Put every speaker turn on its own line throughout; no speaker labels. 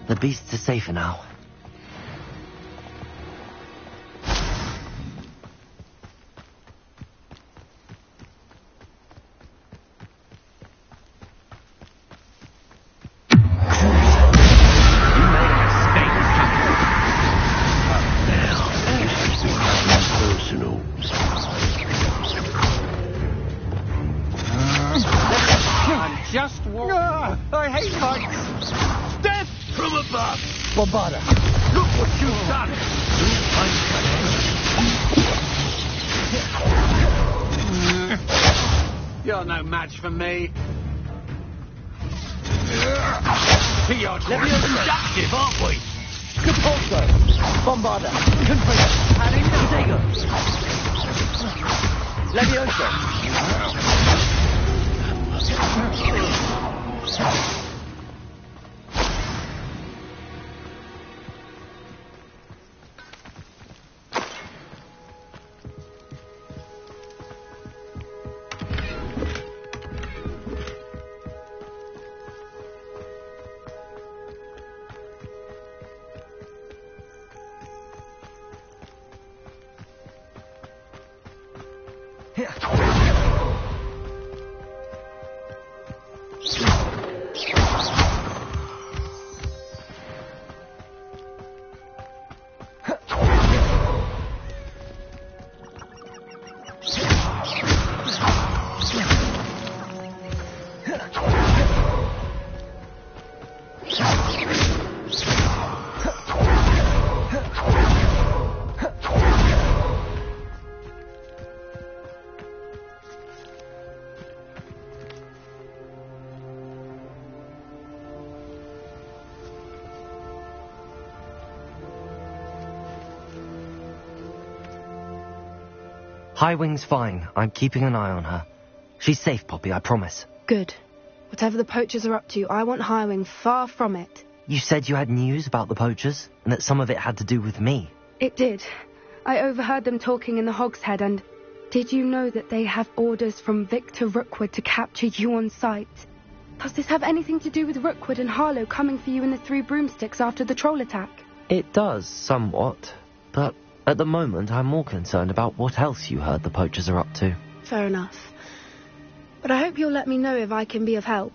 The beasts are safer now.
I hate heights! Death from above!
Bombarda!
Look what you've done! You're no match for me. You're seductive, aren't we?
Capulso! Bombarda! Protego! Levioso!
Highwing's fine. I'm keeping an eye on her. She's safe, Poppy, I promise.
Good. Whatever the poachers are up to, I want Highwing far from it.
You said you had news about the poachers, and that some of it had to do with me.
It did. I overheard them talking in the Hogshead, and did you know that they have orders from Victor Rookwood to capture you on sight? Does this have anything to do with Rookwood and Harlow coming for you in the Three Broomsticks after the troll attack?
It does, somewhat. But at the moment, I'm more concerned about what else you heard the poachers are up to.
Fair enough. But I hope you'll let me know if I can be of help,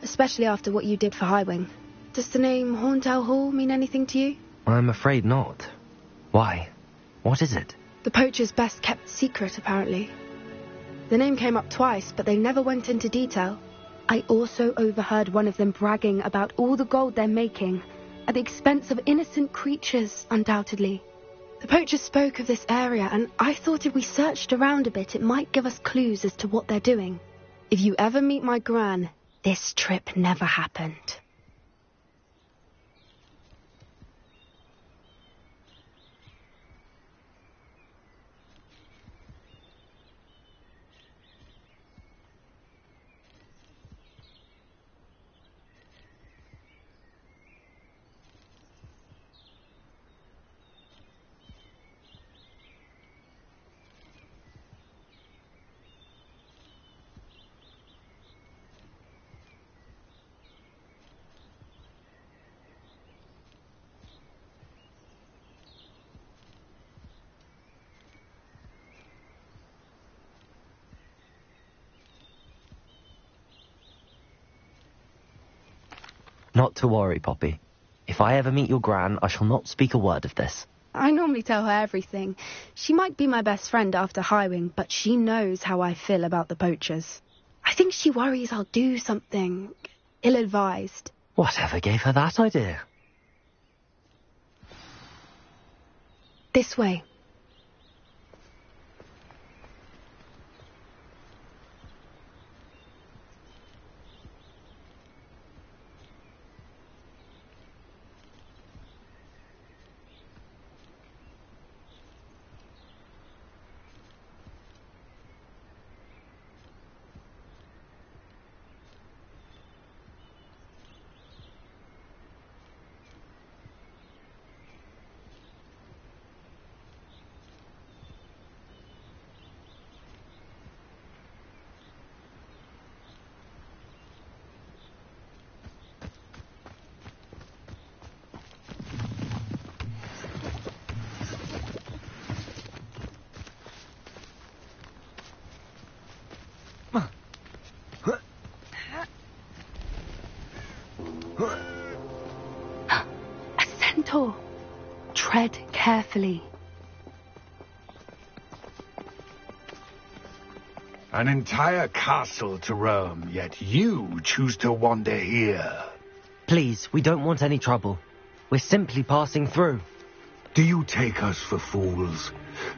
especially after what you did for Highwing. Does the name Horntail Hall mean anything to you?
I'm afraid not. Why? What is it?
The poachers' best-kept secret, apparently. The name came up twice, but they never went into detail. I also overheard one of them bragging about all the gold they're making, at the expense of innocent creatures, undoubtedly. The poachers spoke of this area, and I thought if we searched around a bit, it might give us clues as to what they're doing. If you ever meet my gran, this trip never happened.
Not to worry, Poppy. If I ever meet your gran, I shall not speak a word of this.
I normally tell her everything. She might be my best friend after Highwing, but she knows how I feel about the poachers. I think she worries I'll do something ill-advised.
Whatever gave her that idea?
This way. centaur. Tread carefully.
An entire castle to roam, yet you choose to wander here.
Please, we don't want any trouble. We're simply passing through.
Do you take us for fools?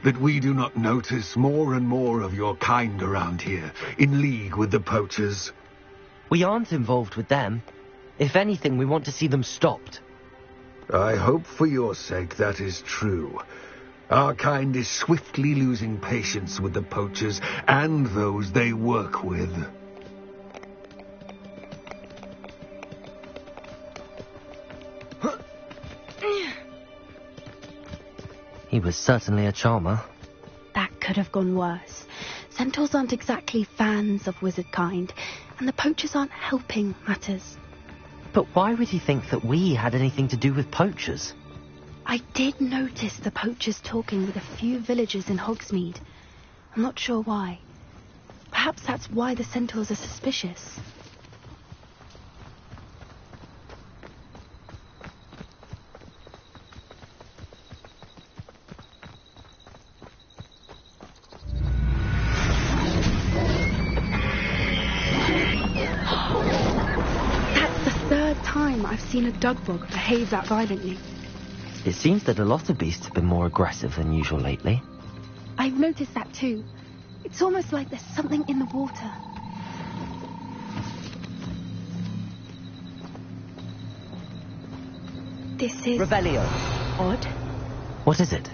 That we do not notice more and more of your kind around here, in league with the poachers?
We aren't involved with them. If anything, we want to see them stopped.
I hope for your sake that is true. Our kind is swiftly losing patience with the poachers and those they work with.
He was certainly a charmer.
That could have gone worse. Centaurs aren't exactly fans of wizard kind, and the poachers aren't helping matters.
But why would he think that we had anything to do with poachers?
I did notice the poachers talking with a few villagers in Hogsmeade. I'm not sure why. Perhaps that's why the centaurs are suspicious. I've seen a dugbog behave that violently.
It seems that a lot of beasts have been more aggressive than usual lately.
I've noticed that too. It's almost like there's something in the water. This is...
Revelio.
Odd.
What is it?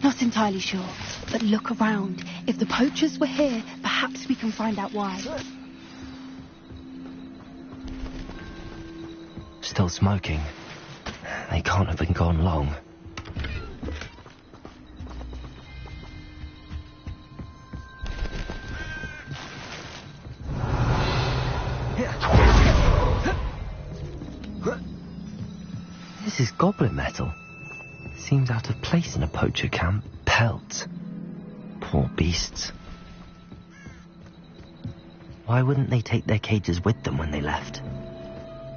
Not entirely sure, but look around. If the poachers were here, perhaps we can find out why.
Still smoking. They can't have been gone long. This is goblin metal. Seems out of place in a poacher camp. Pelts. Poor beasts. Why wouldn't they take their cages with them when they left?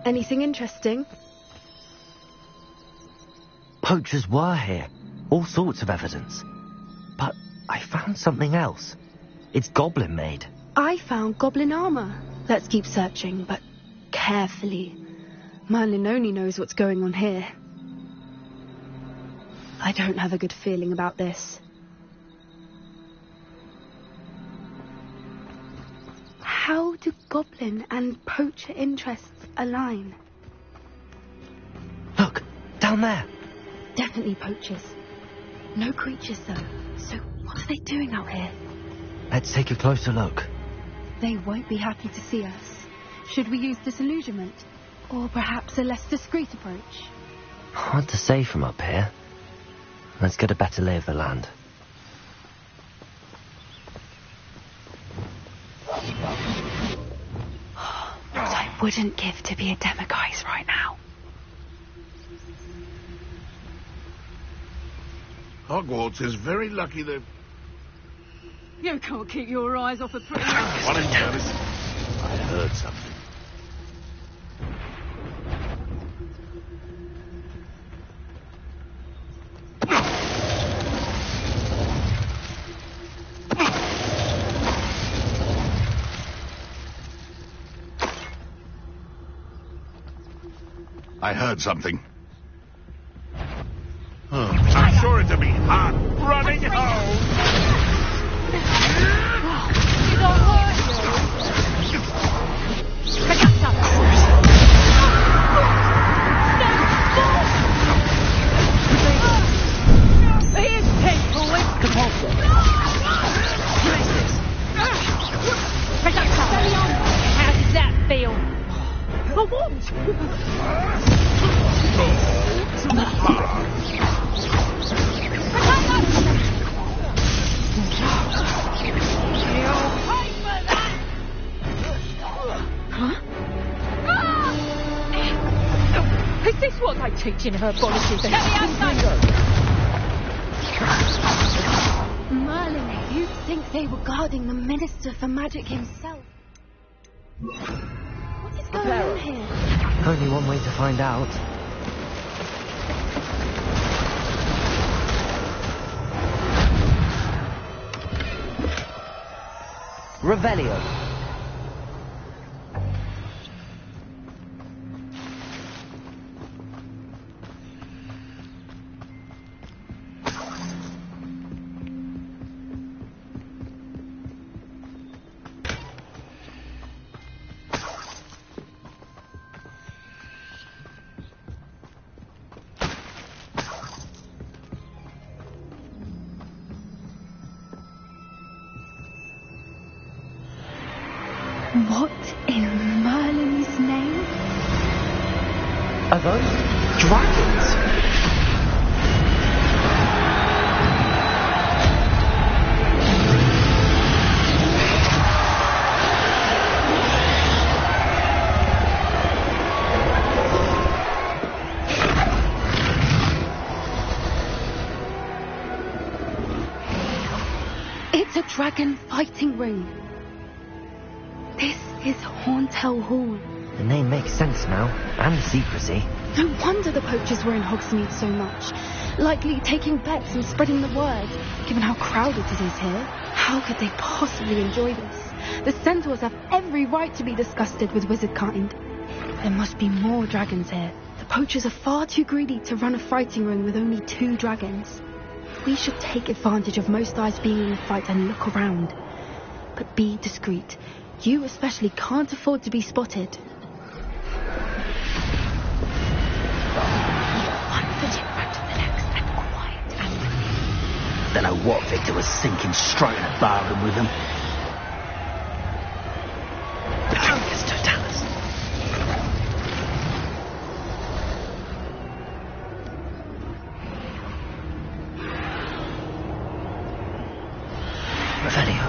Anything interesting?
Poachers were here. All sorts of evidence. But I found something else. It's goblin made.
I found goblin armor. Let's keep searching, but carefully. Merlin only knows what's going on here. I don't have a good feeling about this. How do goblin and poacher interests align?
Look, down there.
Definitely poachers. No creatures, though. So what are they doing out here?
Let's take a closer look.
They won't be happy to see us. Should we use disillusionment? Or perhaps a less discreet approach?
Hard to say from up here. Let's get a better lay of the land.
What I wouldn't give to be a demiguise right now.
Hogwarts is very lucky that...
You can't keep your eyes off a pretty...
What a notice. I heard something. I heard something. Oh, I'm sure it to be hot running home.
Did I hurt you? Ragazza! Here's people with compulsion. Who is this? Ragazza! How does that feel? I what? Is this what they teach in her colleges?
Merlin, you'd think they were guarding the Minister for Magic himself. What is going on here?
Only one way to find out. Revelio.
What in Merlin's name?
Are those dragons?
It's a dragon fighting ring. This is Hauntel Hall.
The name makes sense now, and the secrecy.
No wonder the poachers were in Hogsmeade so much. Likely taking bets and spreading the word, given how crowded it is here. How could they possibly enjoy this? The centaurs have every right to be disgusted with wizard kind. There must be more dragons here. The poachers are far too greedy to run a fighting ring with only 2 dragons. We should take advantage of most eyes being in the fight and look around. But be discreet. You especially can't afford to be spotted. One foot in front of the next and quiet and
Don't know what Victor was thinking, striking a bargain with them.
Petronius Totalis. Revelio.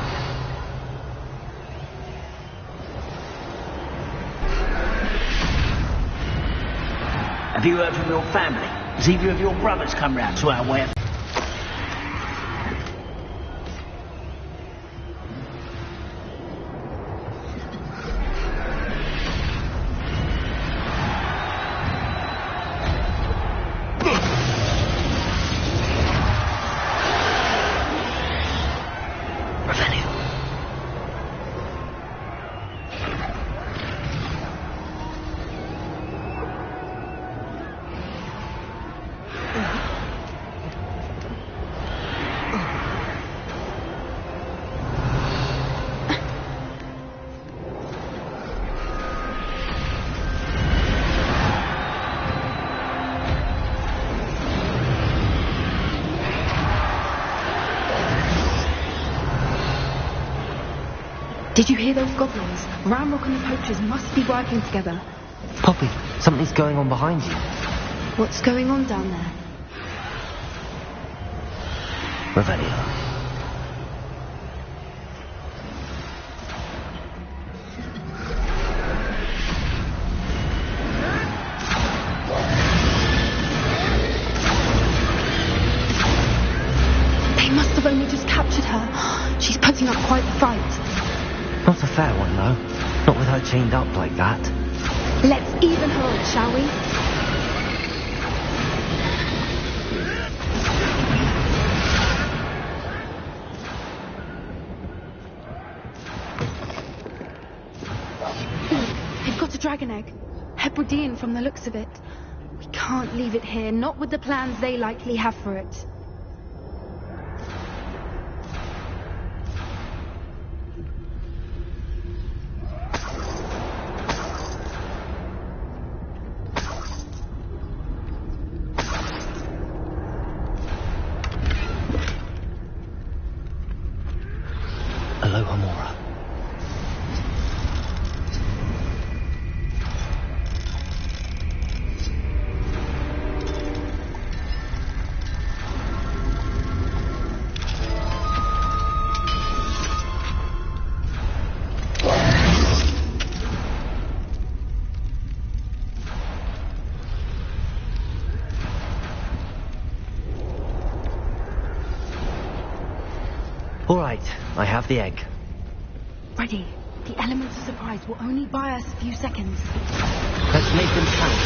Have you heard from your family? Has either of your brothers come round to our way of...
Did you hear those goblins? Ramrock and the poachers must be working together.
Poppy, something's going on behind you.
What's going on down there?
Revelio.
They must have only just captured her. She's putting up quite the fight.
Not a fair one, though. Not with her chained up like that.
Let's even her up, shall we? They've got a dragon egg. Hebridean from the looks of it. We can't leave it here, not with the plans they likely have for it.
Aloha Mora. All right, I have the egg.
Ready. The elements of surprise will only buy us a few seconds.
Let's make them count.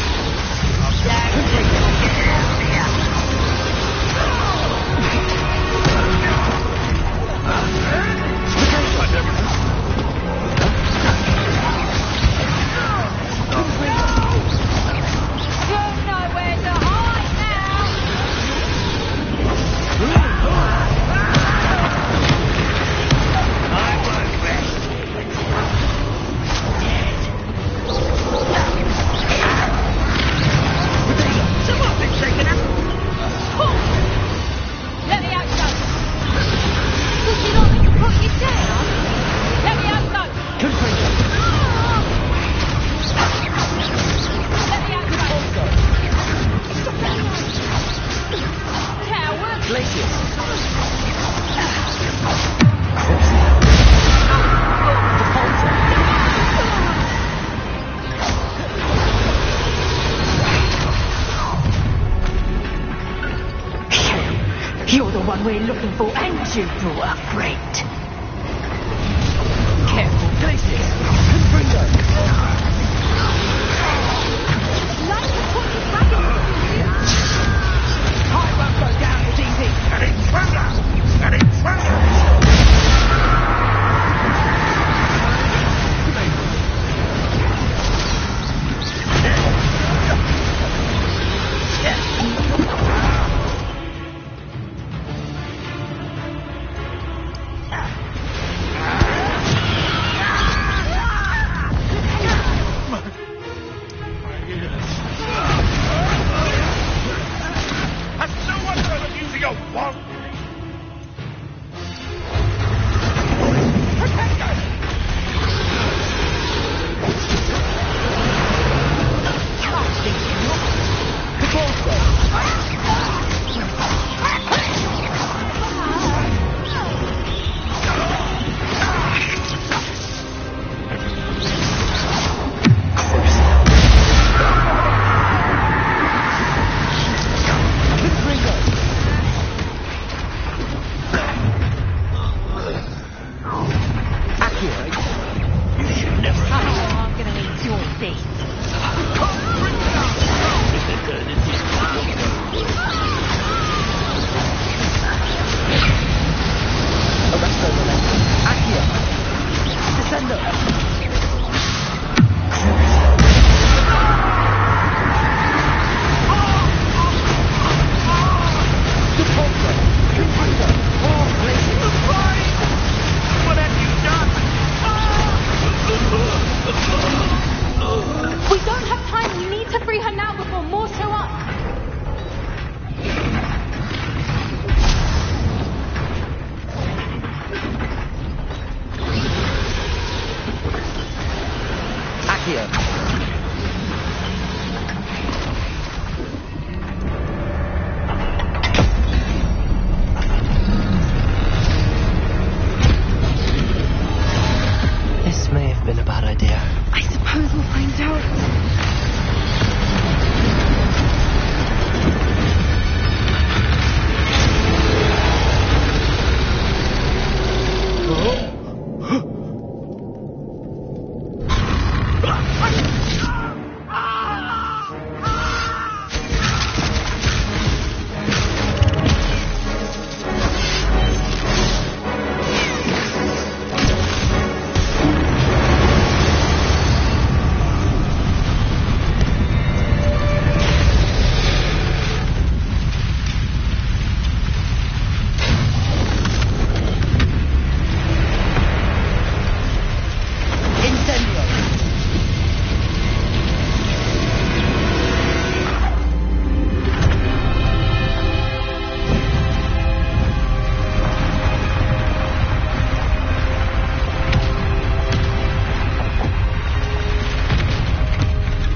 one we're looking for, and you brought a friend. Careful, places. Confringo. Like the pointy dragon. I won't go down as easy.
An intruder! An intruder!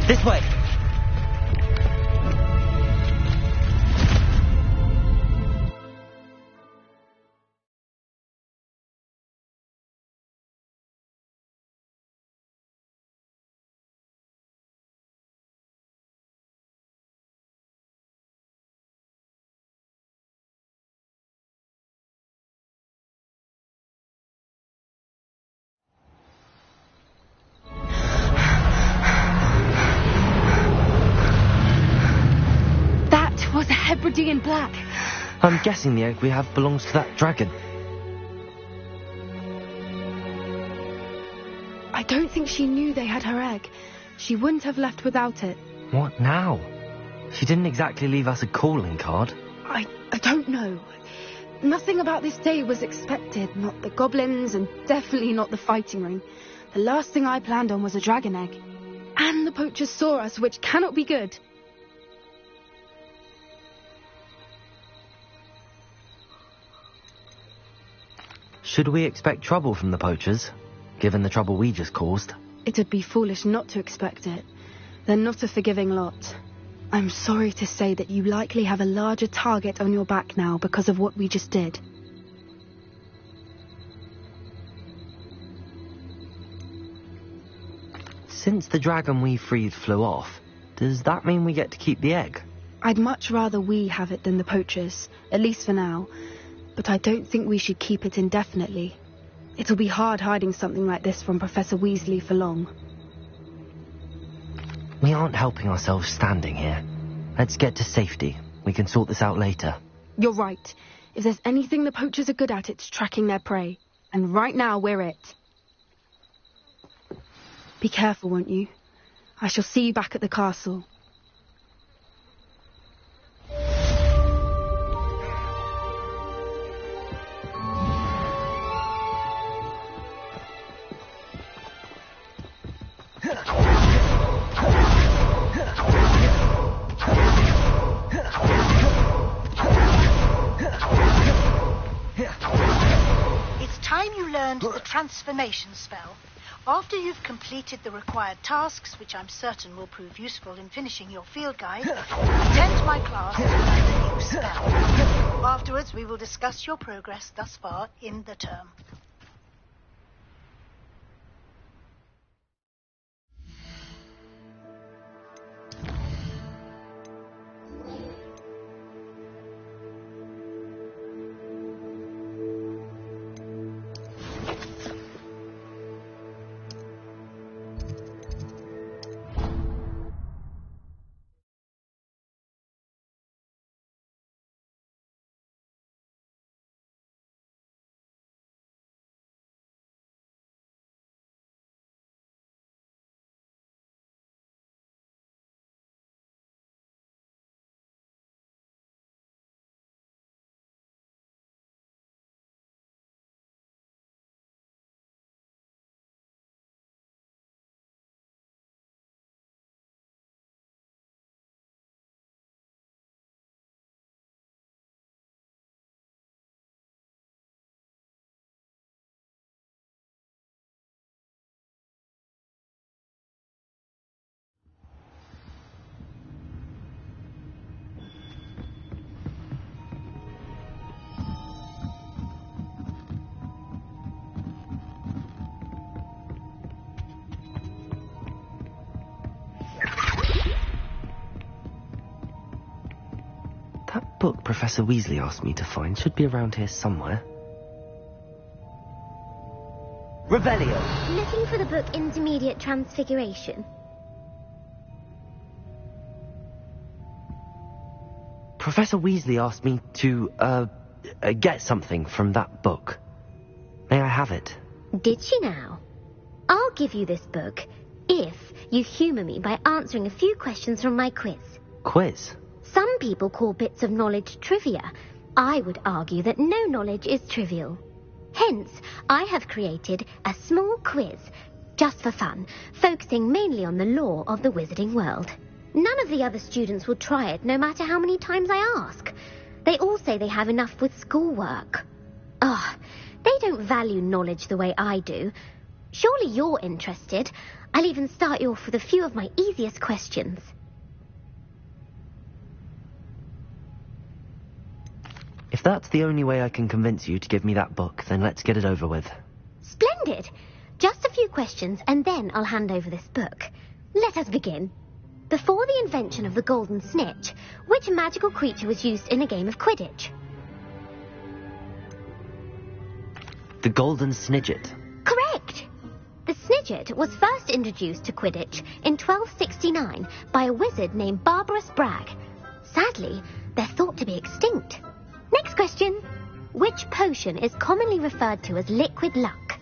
This way.
Hebridean black.
I'm guessing the egg we have belongs to that dragon.
I don't think she knew they had her egg. She wouldn't have left without it.
What now? She didn't exactly leave us a calling card.
I don't know. Nothing about this day was expected. Not the goblins, and definitely not the fighting ring. The last thing I planned on was a dragon egg. And the poachers saw us, which cannot be good.
Should we expect trouble from the poachers, given the trouble we just caused?
It'd be foolish not to expect it. They're not a forgiving lot. I'm sorry to say that you likely have a larger target on your back now because of what we just did.
Since the dragon we freed flew off, does that mean we get to keep the egg?
I'd much rather we have it than the poachers, at least for now. But I don't think we should keep it indefinitely. It'll be hard hiding something like this from Professor Weasley for long.
We aren't helping ourselves standing here. Let's get to safety. We can sort this out later.
You're right. If there's anything the poachers are good at, it's tracking their prey. And right now, we're it. Be careful, won't you? I shall see you back at the castle.
The transformation spell. After you've completed the required tasks, which I'm certain will prove useful in finishing your field guide, attend my class to learn the new spell. Afterwards, we will discuss your progress thus far in the term.
That book Professor Weasley asked me to find should be around here somewhere.
Revelio.
Looking for the book Intermediate Transfiguration.
Professor Weasley asked me to, get something from that book. May I have it?
Did she now? I'll give you this book if you humour me by answering a few questions from my quiz.
Quiz?
Some people call bits of knowledge trivia. I would argue that no knowledge is trivial. Hence, I have created a small quiz, just for fun, focusing mainly on the lore of the wizarding world. None of the other students will try it, no matter how many times I ask. They all say they have enough with schoolwork. They don't value knowledge the way I do. Surely you're interested. I'll even start you off with a few of my easiest questions.
If that's the only way I can convince you to give me that book, then let's get it over with.
Splendid! Just a few questions, and then I'll hand over this book. Let us begin. Before the invention of the golden snitch, which magical creature was used in a game of Quidditch?
The golden snidget.
Correct! The snidget was first introduced to Quidditch in 1269 by a wizard named Barbarous Bragg. Sadly, they're thought to be extinct. Next question. Which potion is commonly referred to as liquid luck?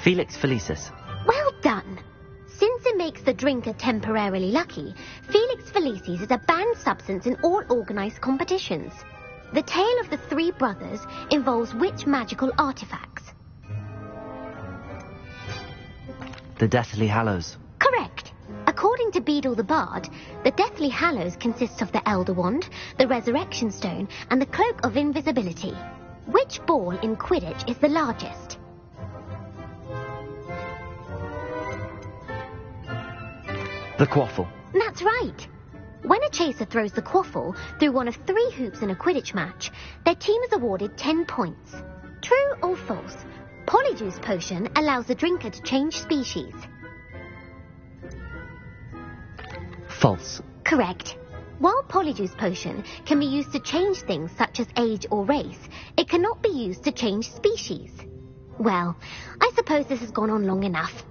Felix Felicis.
Well done. Since it makes the drinker temporarily lucky, Felix Felicis is a banned substance in all organised competitions. The tale of the three brothers involves which magical artifacts?
The Deathly Hallows.
Correct. According to Beedle the Bard, the Deathly Hallows consists of the Elder Wand, the Resurrection Stone, and the Cloak of Invisibility. Which ball in Quidditch is the largest?
The Quaffle.
That's right. When a chaser throws the quaffle through one of 3 hoops in a Quidditch match, their team is awarded 10 points. True or false? Polyjuice potion allows the drinker to change species.
False.
Correct. While Polyjuice Potion can be used to change things such as age or race, it cannot be used to change species. Well, I suppose this has gone on long enough.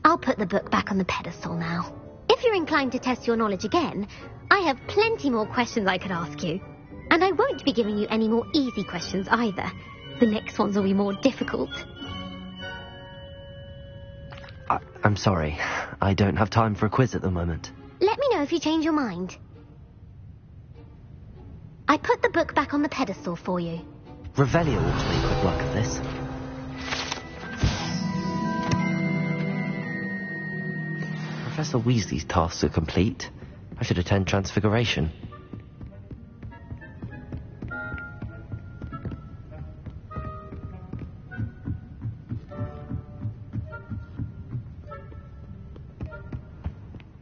I'll put the book back on the pedestal now. If you're inclined to test your knowledge again, I have plenty more questions I could ask you. And I won't be giving you any more easy questions either. The next ones will be more difficult.
I'm sorry. I don't have time for a quiz at the moment.
Let me know if you change your mind. I put the book back on the pedestal for you.
Revelio ought to make quick work of this. Professor Weasley's tasks are complete. I should attend Transfiguration.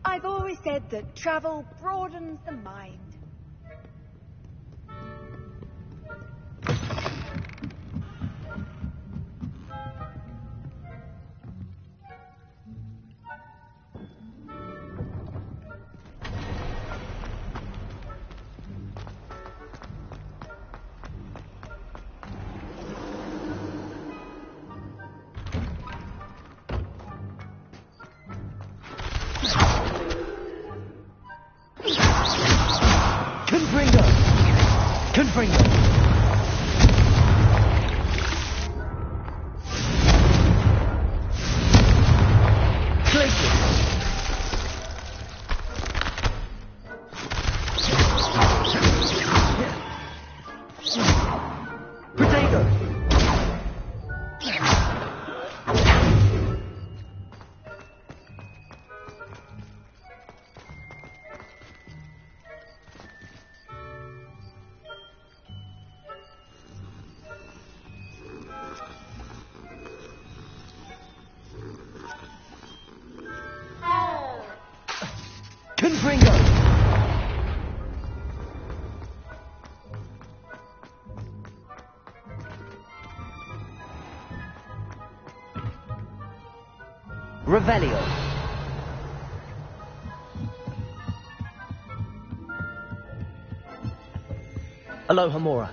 I've always said that travel broadens the mind.
Revelio. Alohomora.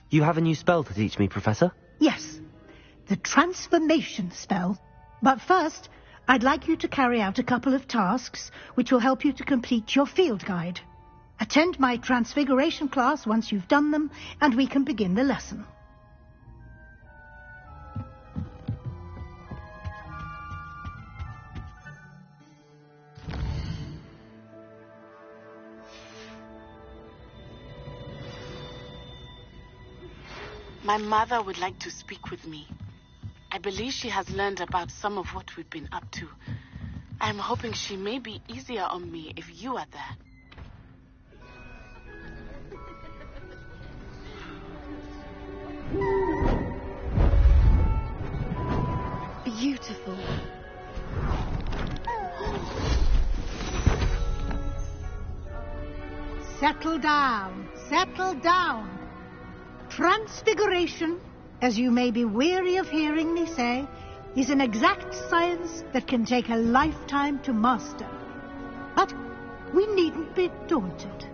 You have a new spell to teach me, Professor?
Yes, the transformation spell. But first, I'd like you to carry out a couple of tasks which will help you to complete your field guide. Attend my transfiguration class once you've done them, and we can begin the lesson.
My mother would like to speak with me. I believe she has learned about some of what we've been up to. I'm hoping she may be easier on me if you are there.
Beautiful.
Settle down. Settle down. Transfiguration, as you may be weary of hearing me say, is an exact science that can take a lifetime to master. But we needn't be daunted.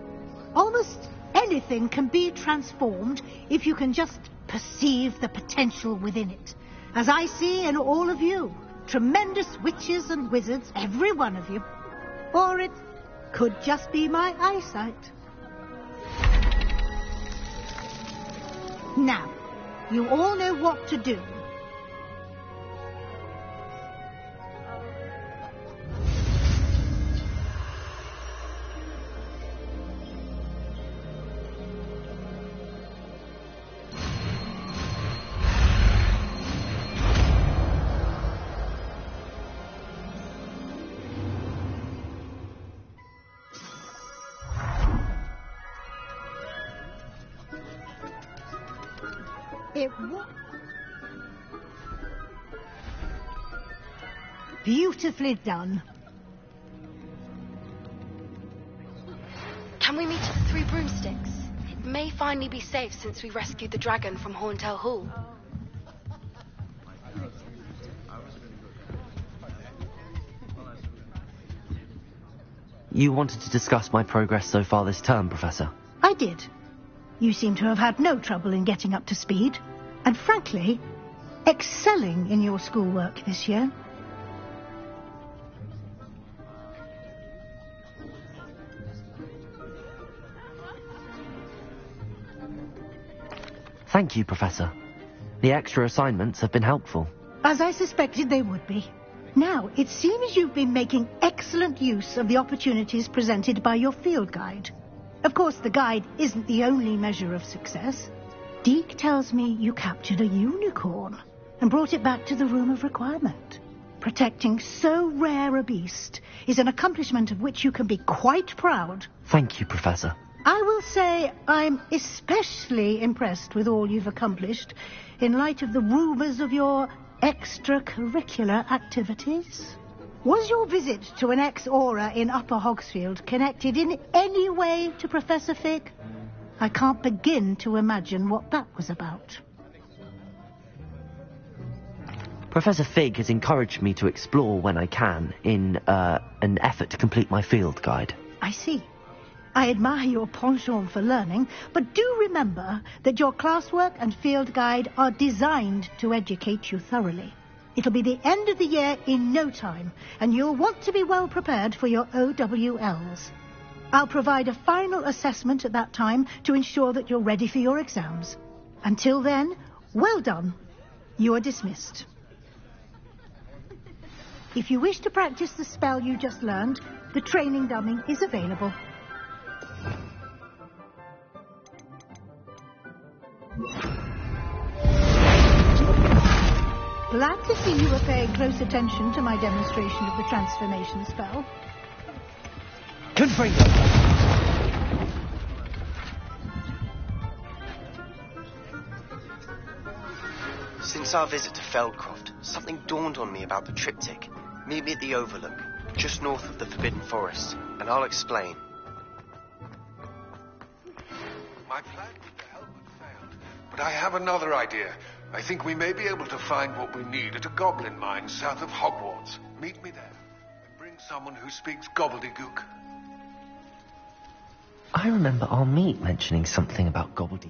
Almost anything can be transformed if you can just perceive the potential within it. As I see in all of you, tremendous witches and wizards, every one of you. Or it could just be my eyesight. Now, you all know what to do. It was beautifully done.
Can we meet at the Three Broomsticks? It may finally be safe since we rescued the dragon from Horntail Hall.
You wanted to discuss my progress so far this term, Professor?
I did. You seem to have had no trouble in getting up to speed, and frankly, excelling in your schoolwork this year.
Thank you, Professor. The extra assignments have been helpful.
As I suspected they would be. Now, it seems you've been making excellent use of the opportunities presented by your field guide. Of course, the guide isn't the only measure of success. Deke tells me you captured a unicorn and brought it back to the Room of Requirement. Protecting so rare a beast is an accomplishment of which you can be quite proud.
Thank you, Professor.
I will say I'm especially impressed with all you've accomplished in light of the rumours of your extracurricular activities. Was your visit to an ex-aura in Upper Hogsfield connected in any way to Professor Fig? I can't begin to imagine what that was about.
Professor Fig has encouraged me to explore when I can in an effort to complete my field guide.
I see. I admire your penchant for learning, but do remember that your classwork and field guide are designed to educate you thoroughly. It'll be the end of the year in no time, and you'll want to be well prepared for your OWLs. I'll provide a final assessment at that time to ensure that you're ready for your exams. Until then, well done. You are dismissed. If you wish to practice the spell you just learned, the training dummy is available. Glad to see you were paying close attention to my demonstration of the transformation spell.
Confringo!
Since our visit to Feldcroft, something dawned on me about the triptych. Meet me at the Overlook, just north of the Forbidden Forest, and I'll explain.
My plan with the helmet failed, but I have another idea. I think we may be able to find what we need at a goblin mine south of Hogwarts. Meet me there, and bring someone who speaks gobbledygook.
I remember our meet mentioning something about gobbledygook.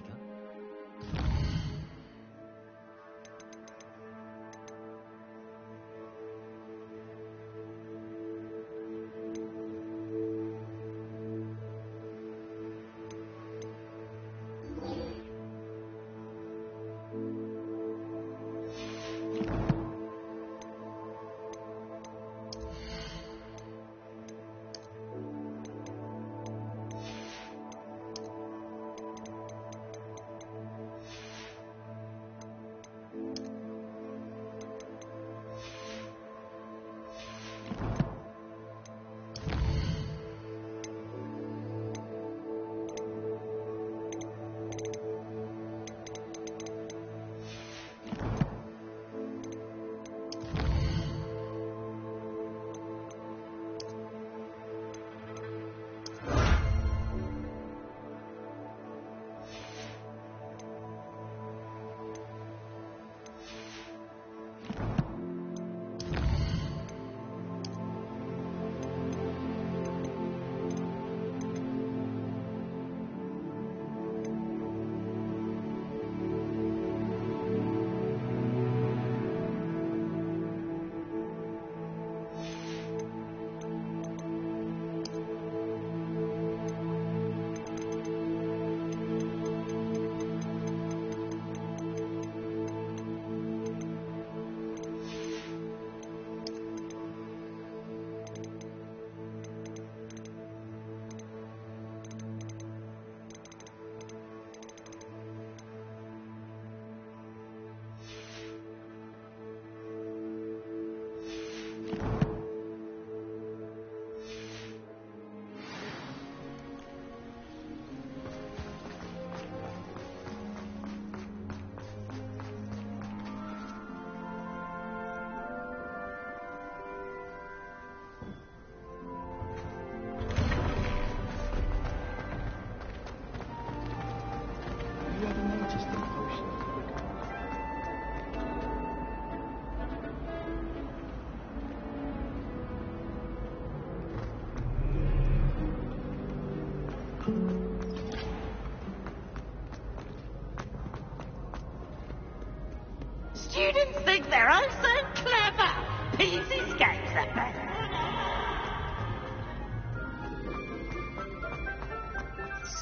they're oh so clever. Pieces games, that man.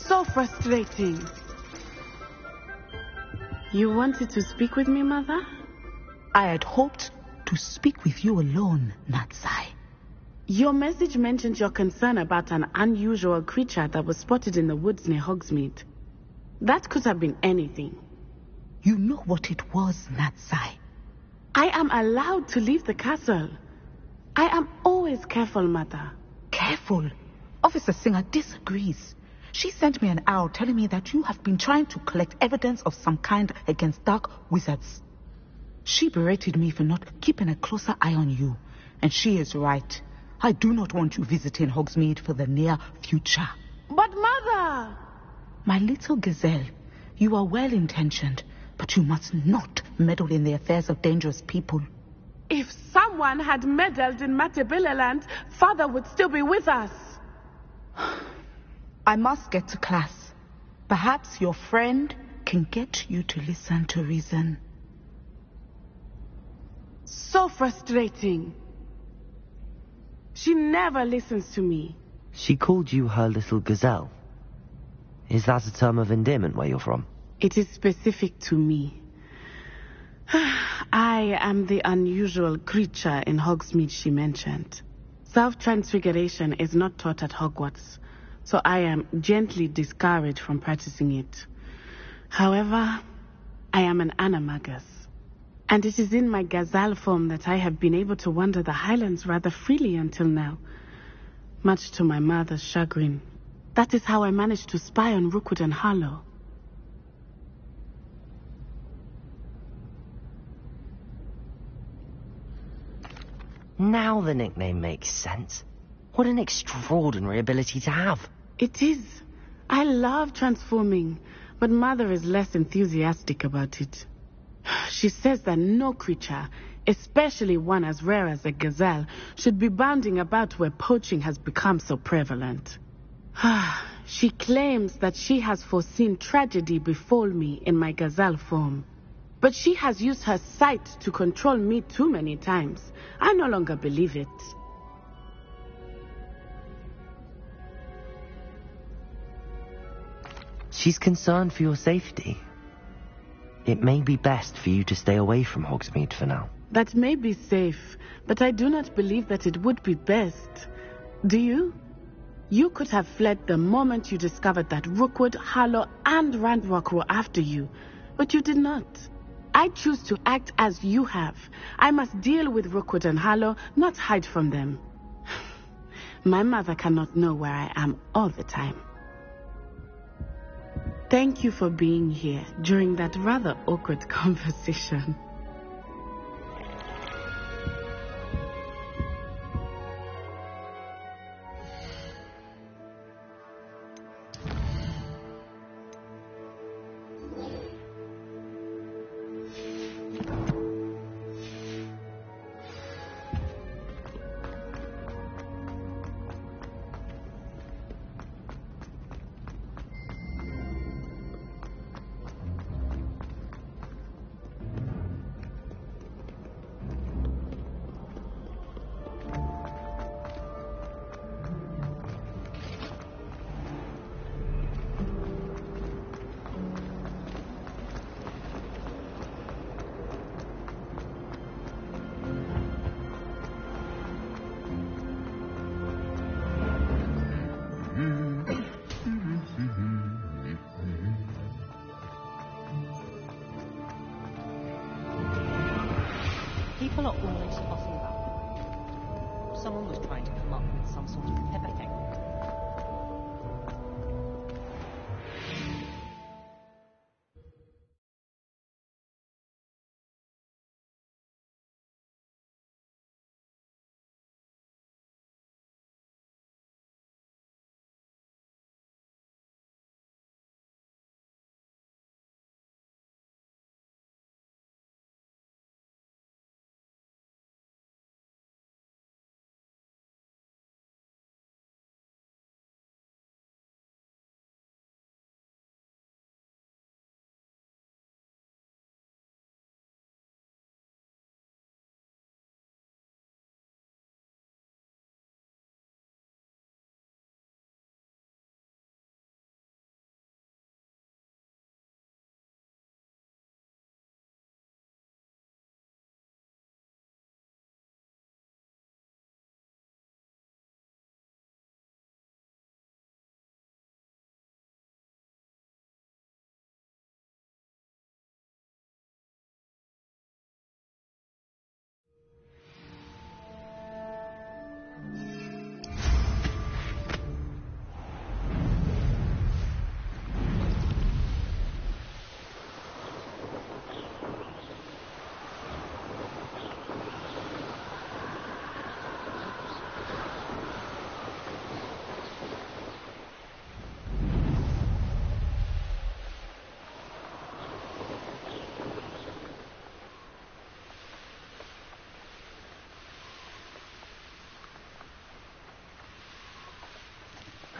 So frustrating. You wanted to speak with me, Mother?
I had hoped to speak with you alone, Natsai.
Your message mentioned your concern about an unusual creature that was spotted in the woods near Hogsmeade. That could have been anything.
You know what it was, Natsai.
I am allowed to leave the castle. I am always careful, Mother.
Careful? Officer Singer disagrees. She sent me an owl telling me that you have been trying to collect evidence of some kind against dark wizards. She berated me for not keeping a closer eye on you, and she is right. I do not want you visiting Hogsmeade for the near future.
But Mother!
My little gazelle, you are well-intentioned, but you must not meddle in the affairs of dangerous people.
If someone had meddled in Matabeleland, Father would still be with us.
I must get to class. Perhaps your friend can get you to listen to reason.
So frustrating. She never listens to me.
She called you her little gazelle. Is that a term of endearment where you're from?
It is specific to me. I am the unusual creature in Hogsmeade she mentioned. Self-transfiguration is not taught at Hogwarts, so I am gently discouraged from practicing it. However, I am an animagus, and it is in my gazelle form that I have been able to wander the Highlands rather freely until now, much to my mother's chagrin. That is how I managed to spy on Rookwood and Harlow.
Now the nickname makes sense. What an extraordinary ability to have.
It is. I love transforming, but Mother is less enthusiastic about it. She says that no creature, especially one as rare as a gazelle, should be bounding about where poaching has become so prevalent. She claims that she has foreseen tragedy befall me in my gazelle form. But she has used her sight to control me too many times. I no longer believe it.
She's concerned for your safety. It may be best for you to stay away from Hogsmeade for now.
That may be safe, but I do not believe that it would be best. Do you? You could have fled the moment you discovered that Rookwood, Harlow, and Randrock were after you, but you did not. I choose to act as you have. I must deal with Rookwood and Harlow, not hide from them. My mother cannot know where I am all the time. Thank you for being here during that rather awkward conversation.
People are always fussing about them. Someone was trying to come up with some sort of pepper thing.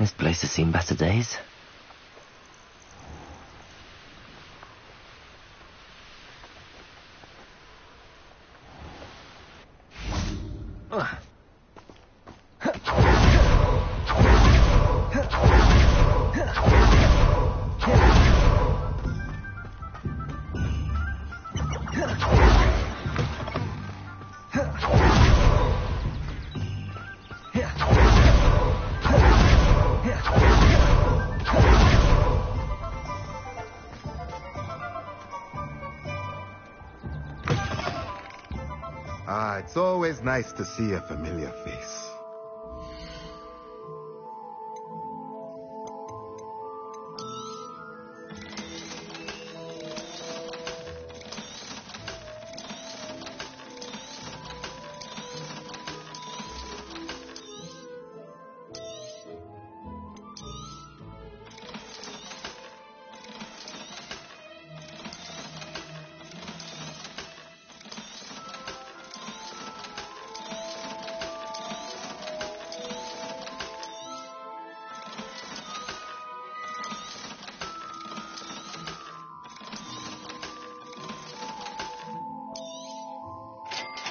This place has seen better days.
It's always nice to see a familiar face.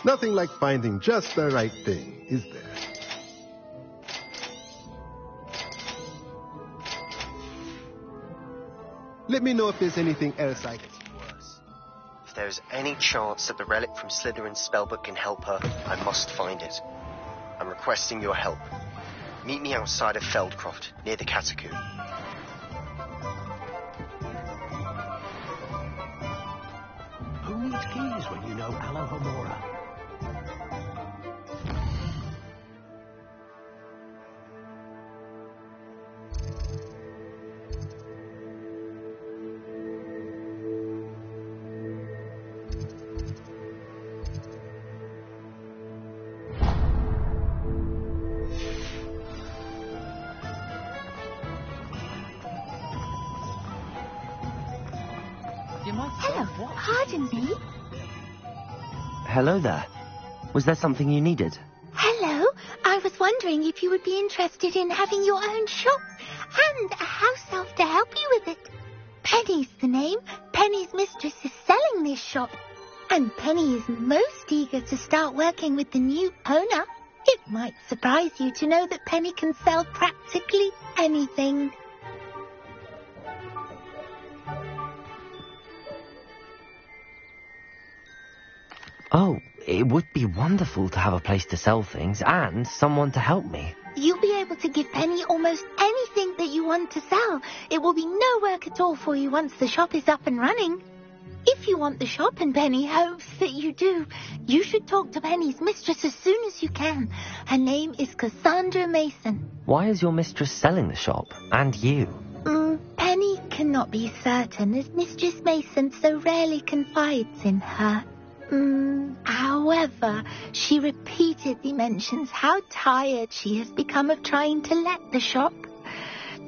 Nothing like finding just the right thing, is there? Let me know if there's anything else I can do.
If there's any chance that the relic from Slytherin's spellbook can help her, I must find it. I'm requesting your help. Meet me outside of Feldcroft, near the Catacomb.
Who needs keys when you know Alohomora?
Hello, pardon me.
Hello there. Was there something you needed?
Hello, I was wondering if you would be interested in having your own shop and a house elf to help you with it. Penny's the name. Penny's mistress is selling this shop, and Penny is most eager to start working with the new owner. It might surprise you to know that Penny can sell practically anything.
Oh, it would be wonderful to have a place to sell things and someone to help me.
You'll be able to give Penny almost anything that you want to sell. It will be no work at all for you once the shop is up and running. If you want the shop, and Penny hopes that you do, you should talk to Penny's mistress as soon as you can. Her name is Cassandra Mason.
Why is your mistress selling the shop? And you?
Penny cannot be certain, as Mistress Mason so rarely confides in her. However, she repeatedly mentions how tired she has become of trying to let the shop.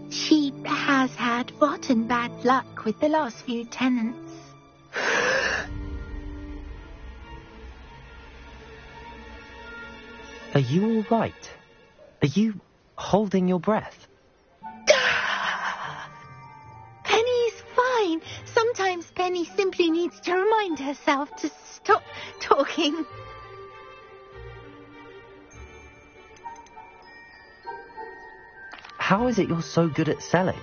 She has had rotten bad luck with the last few tenants.
Are you all right? Are you holding your breath?
Penny's fine. Sometimes Penny simply needs to remind herself to stop talking.
How is it you're so good at selling?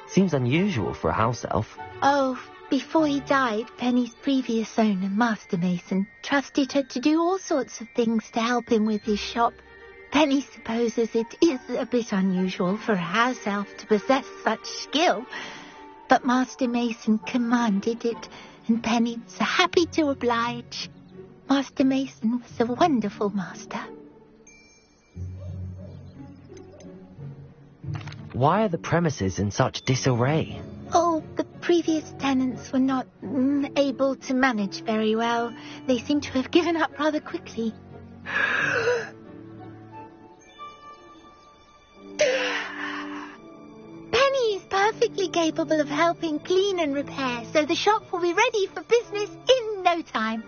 Seems unusual for a house elf.
Oh, before he died, Penny's previous owner, Master Mason, trusted her to do all sorts of things to help him with his shop. Penny supposes it is a bit unusual for a house elf to possess such skill, but Master Mason commanded it, and Penny was happy to oblige. Master Mason was a wonderful master.
Why are the premises in such disarray?
Oh, the previous tenants were not able to manage very well. They seem to have given up rather quickly. Penny is perfectly capable of helping clean and repair, so the shop will be ready for business in no time.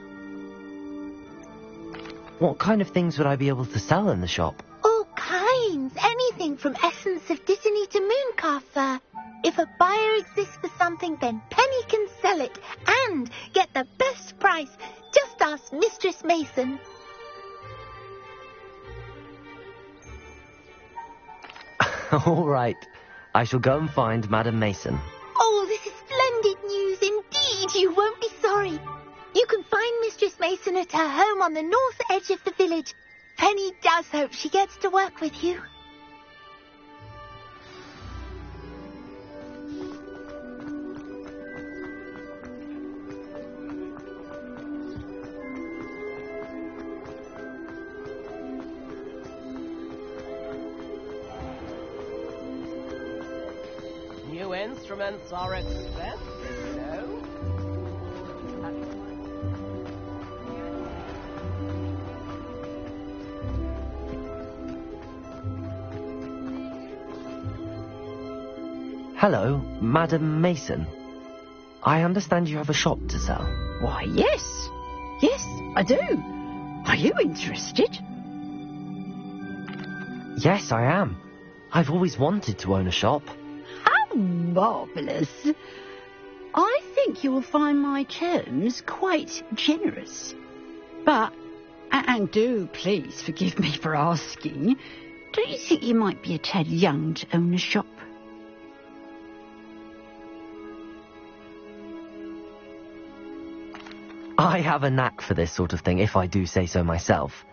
What kind of things would I be able to sell in the shop?
All kinds. Anything from essence of Disney
Huffer. If a buyer exists for something, then Penny can sell it and get the best price. Just ask Mistress Mason.
All right. I shall go and find Madam Mason.
Oh, this is splendid news indeed. You won't be sorry. You can find Mistress Mason at her home on the north edge of the village. Penny does hope she gets to work with you.
New instruments are expensive, you know.
Hello, Madam Mason. I understand you have a shop to sell.
Why, yes. Yes, I do. Are you interested?
Yes, I am. I've always wanted to own a shop.
How marvellous. I think you will find my terms quite generous. But, and do please forgive me for asking, don't you think you might be a tad young to own a shop?
I have a knack for this sort of thing, if I do say so myself.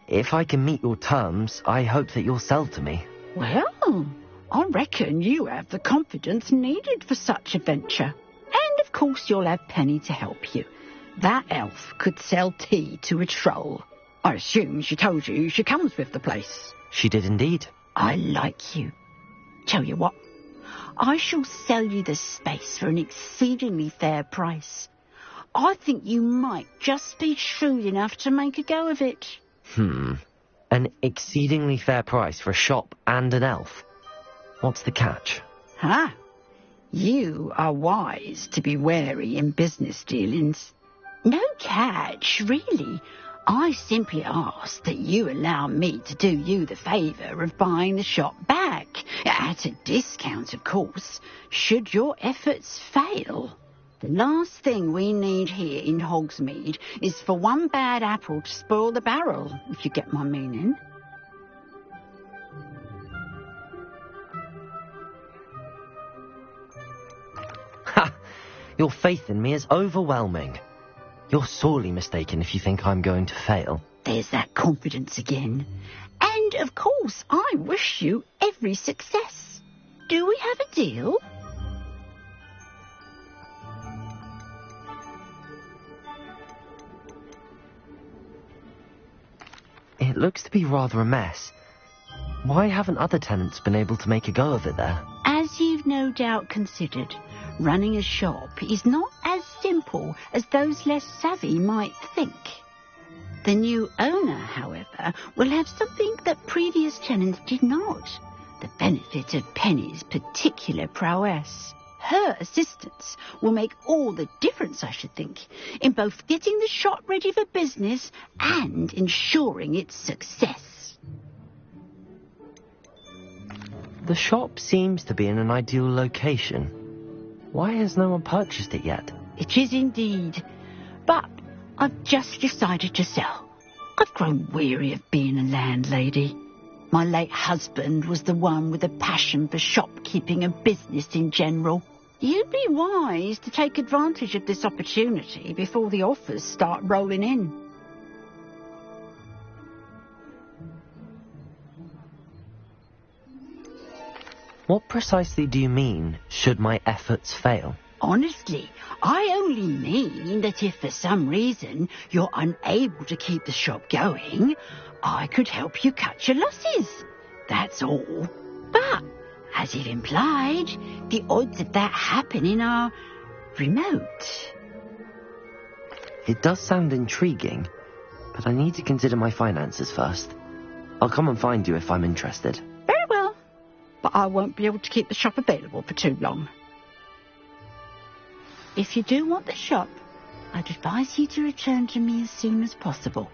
If I can meet your terms, I hope that you'll sell to me.
Well, I reckon you have the confidence needed for such a venture. And of course you'll have Penny to help you. That elf could sell tea to a troll. I assume she told you she comes with the place.
She did indeed.
I like you. Tell you what, I shall sell you the space for an exceedingly fair price. I think you might just be shrewd enough to make a go of it.
An exceedingly fair price for a shop and an elf. What's the catch?
You are wise to be wary in business dealings. No catch, really. I simply ask that you allow me to do you the favour of buying the shop back. At a discount, of course, should your efforts fail. The last thing we need here in Hogsmeade is for one bad apple to spoil the barrel, if you get my meaning.
Ha! Your faith in me is overwhelming. You're sorely mistaken if you think I'm going to fail.
There's that confidence again. And, of course, I wish you every success. Do we have a deal?
It looks to be rather a mess. Why haven't other tenants been able to make a go of it there?
As you've no doubt considered, running a shop is not as simple as those less savvy might think. The new owner, however, will have something that previous tenants did not. The benefit of Penny's particular prowess. Her assistance will make all the difference, I should think, in both getting the shop ready for business and ensuring its success.
The shop seems to be in an ideal location. Why has no one purchased it yet?
It is indeed. But I've just decided to sell. I've grown weary of being a landlady. My late husband was the one with a passion for shopkeeping and business in general. You'd be wise to take advantage of this opportunity before the offers start rolling in.
What precisely do you mean, should my efforts fail?
Honestly, I only mean that if for some reason you're unable to keep the shop going, I could help you cut your losses. That's all. But, as you've implied, the odds of that happening are remote.
It does sound intriguing, but I need to consider my finances first. I'll come and find you if I'm interested.
Very well, but I won't be able to keep the shop available for too long. If you do want the shop, I'd advise you to return to me as soon as possible.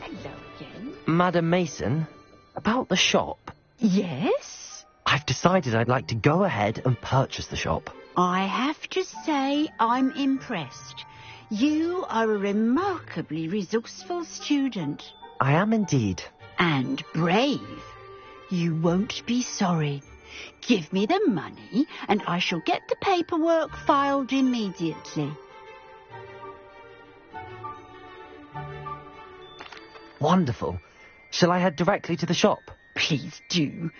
Hello again.
Madam Mason, about the shop.
Yes?
I've decided I'd like to go ahead and purchase the shop.
I have to say I'm impressed. You are a remarkably resourceful student.
I am indeed.
And brave. You won't be sorry. Give me the money and I shall get the paperwork filed immediately.
Wonderful. Shall I head directly to the shop?
Please do.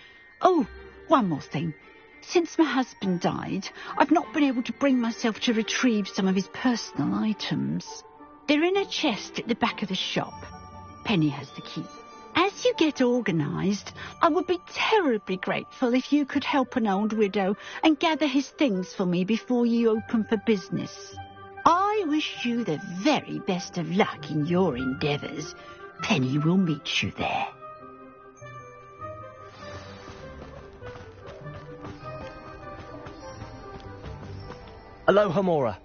Oh, one more thing. Since my husband died, I've not been able to bring myself to retrieve some of his personal items. They're in a chest at the back of the shop. Penny has the key. As you get organised, I would be terribly grateful if you could help an old widow and gather his things for me before you open for business. I wish you the very best of luck in your endeavours. Penny will meet you there.
Aloha, Mora.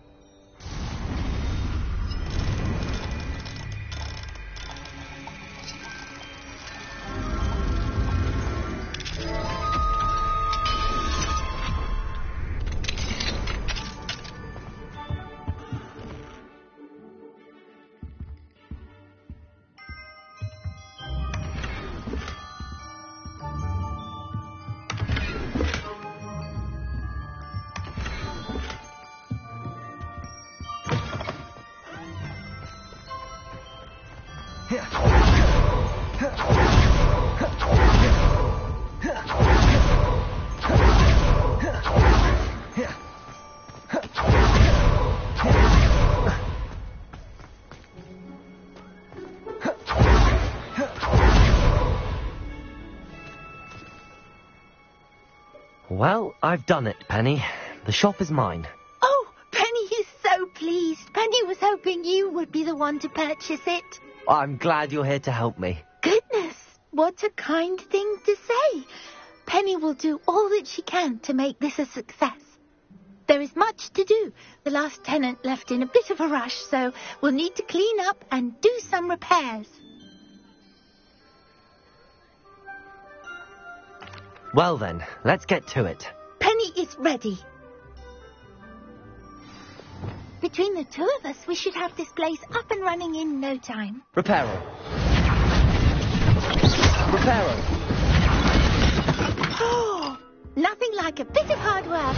Well, I've done it, Penny. The shop is mine.
Oh, Penny is so pleased. Penny was hoping you would be the one to purchase it.
I'm glad you're here to help me.
Goodness, what a kind thing to say. Penny will do all that she can to make this a success. There is much to do. The last tenant left in a bit of a rush, so we'll need to clean up and do some repairs.
Well then, let's get to it.
Penny is ready. Between the two of us, we should have this place up and running in no time.
Reparo. Reparo.
Oh, nothing like a bit of hard work.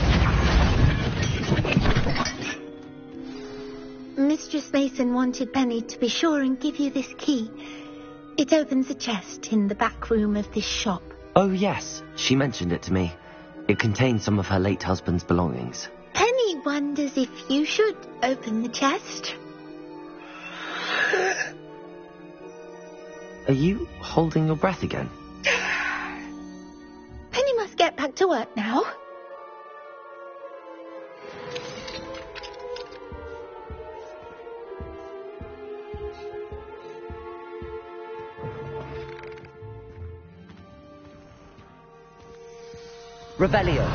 Mistress Mason wanted Penny to be sure and give you this key. It opens a chest in the back room of this shop.
Oh yes, she mentioned it to me. It contains some of her late husband's belongings.
Penny wonders if you should open the chest.
Are you holding your breath again?
Penny must get back to work now.
Revelio.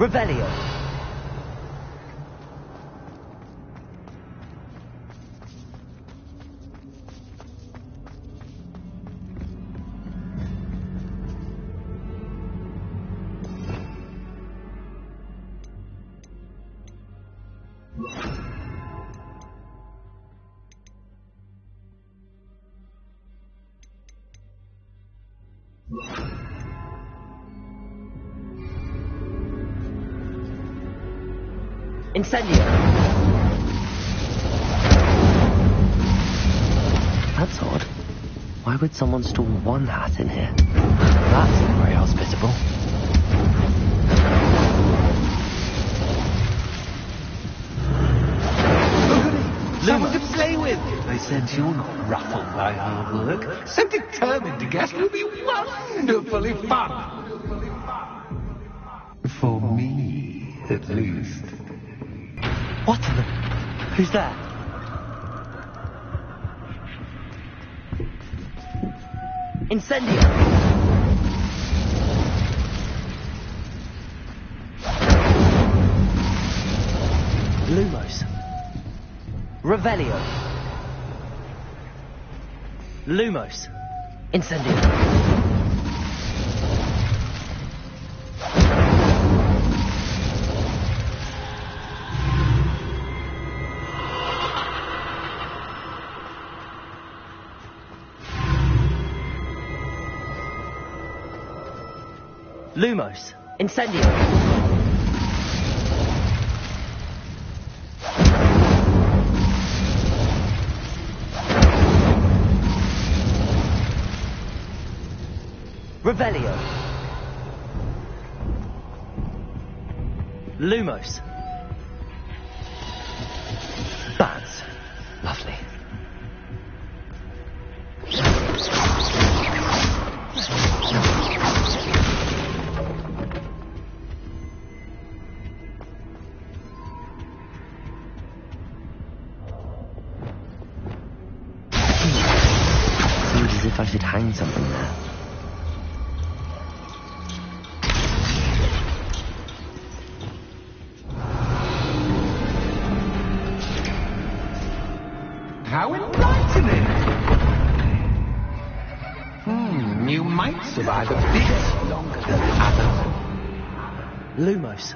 Revelio. Incendio. That's odd. Why would someone store one hat in here? That's not very hospitable.
Someone to play with. I sense you're not ruffled by hard work. So determined to guess will be wonderfully fun. For me, at least.
What in the... Who's there? Incendio! Lumos. Revelio. Lumos. Incendio. Lumos. Incendio. Revelio. Lumos. That's lovely. Seems as if I should hang something there.
How enlightening! You might survive a bit longer than others.
Lumos.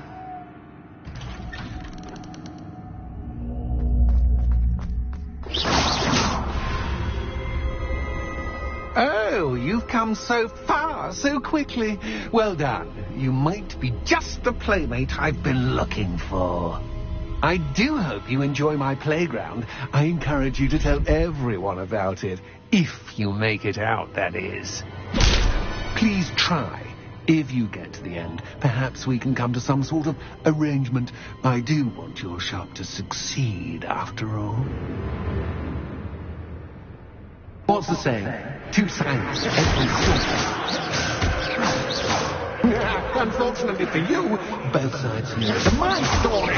Oh, you've come so far, so quickly. Well done. You might be just the playmate I've been looking for. I do hope you enjoy my playground. I encourage you to tell everyone about it. If you make it out, that is. Please try. If you get to the end, perhaps we can come to some sort of arrangement. I do want your shop to succeed, after all. What's the saying? Two sides to every story. Unfortunately for you, both sides know to my story.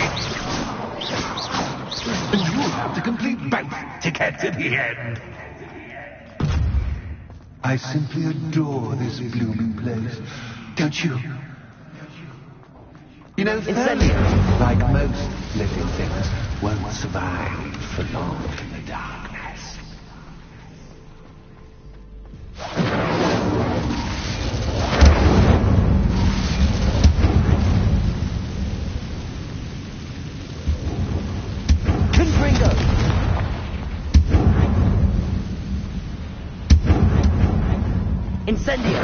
And you'll have to complete both to get to the end. I simply adore this blooming place. Don't you? You know, failure, like most living things, won't survive for long in the darkness.
Incendio.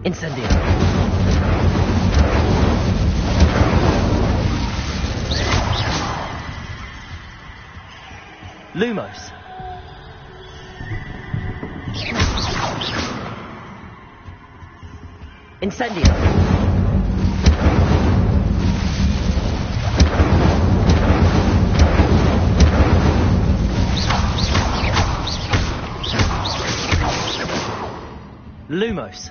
Incendio. Lumos. Incendio. Lumos.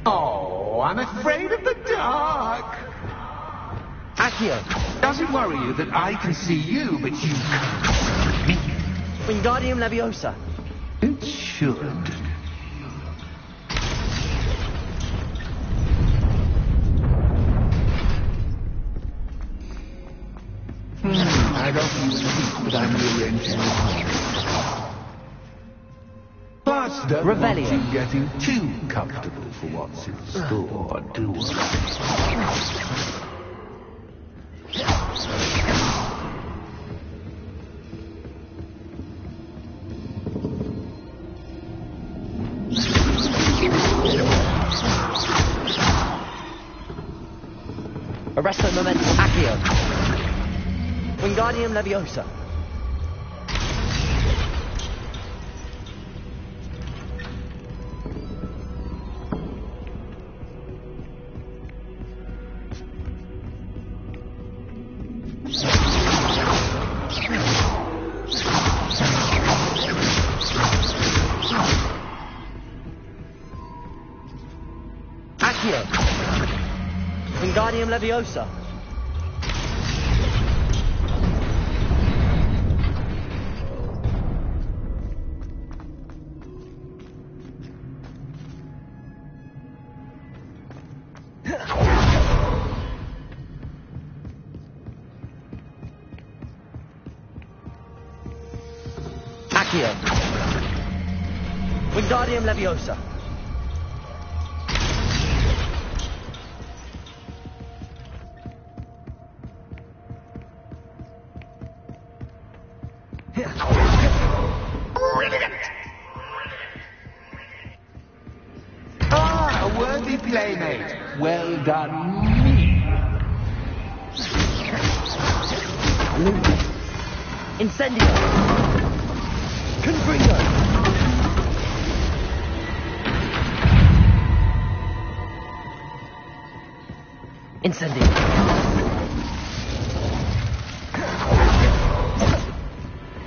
Oh, I'm afraid of the dark.
Accio.
Does it worry you that I can see you, but you can't me?
Wingardium Leviosa.
It should. I don't think that I'm rearranging the cards. Plus, don't want you getting too comfortable for what's in store, do I?
Arresto Momentum Accio. Wingardium Leviosa. Accio. Wingardium Leviosa. Accio. Wingardium Leviosa.
Brilliant! Ah, a worthy playmate. Well done, me.
Incendio. Confringo. Incendio.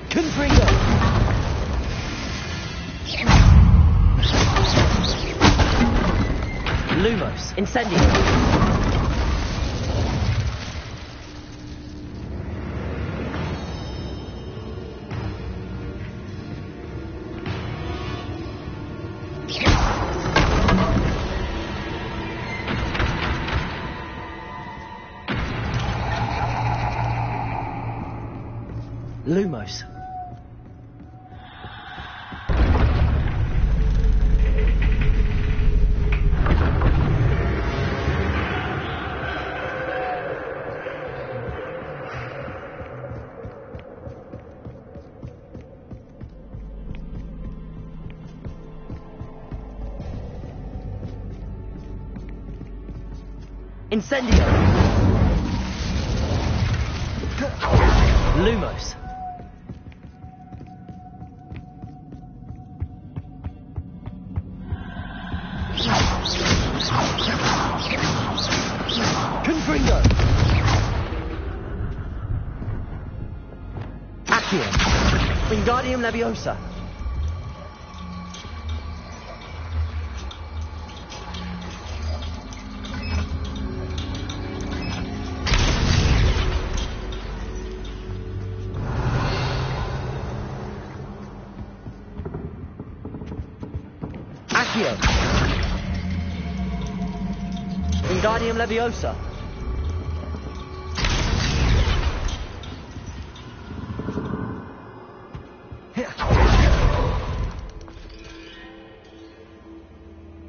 Confringo. Lumos. Incendio. Lumos. Incendio. Lumos. Confringo. Accio. Wingardium Leviosa. Accio. Wingardium Leviosa.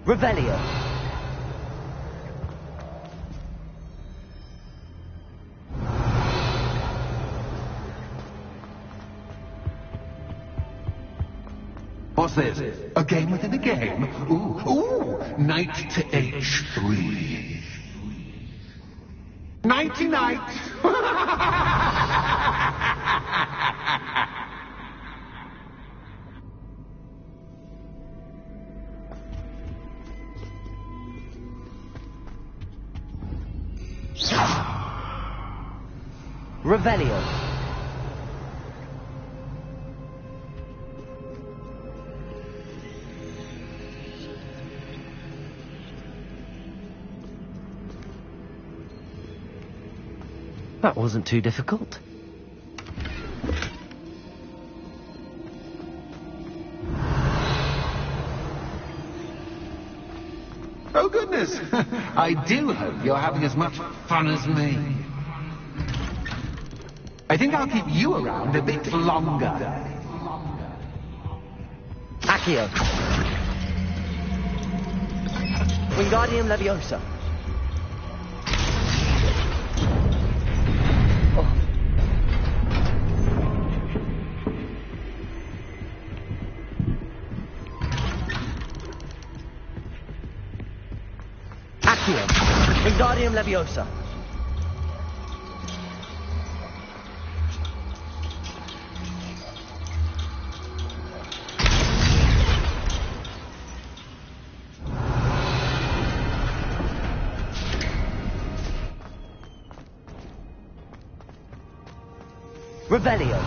Revelio.
What's this? A game within a game? Ooh, knight to H3. Nighty-night!
Revelio. That wasn't too difficult.
Oh, goodness. I do hope you're having as much fun as me. I think I'll keep you around a bit longer.
Accio. Wingardium Leviosa. Accio. Wingardium Leviosa. Revelio.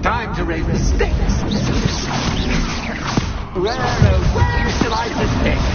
Time to raise the stakes. Where, oh, where shall I put stakes?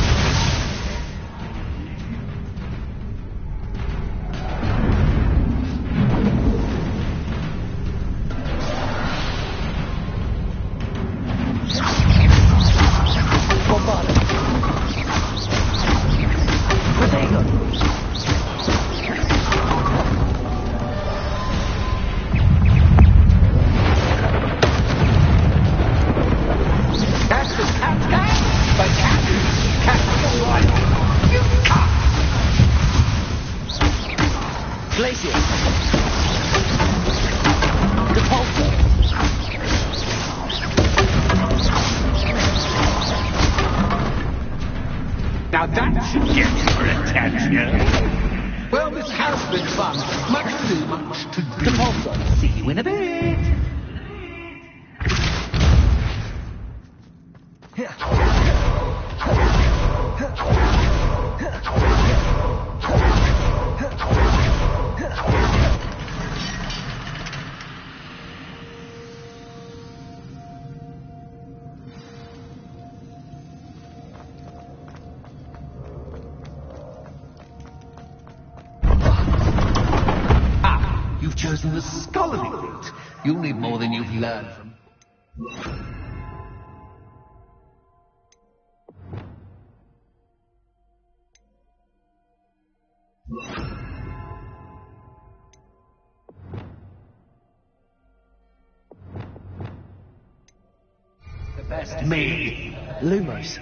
Now that should get your attention. Well, this has been fun. Much to do, much to do. Compulsor. See you in a bit. You've chosen the scholarly route. You'll need more than you've learned from. The best me.
Lumos.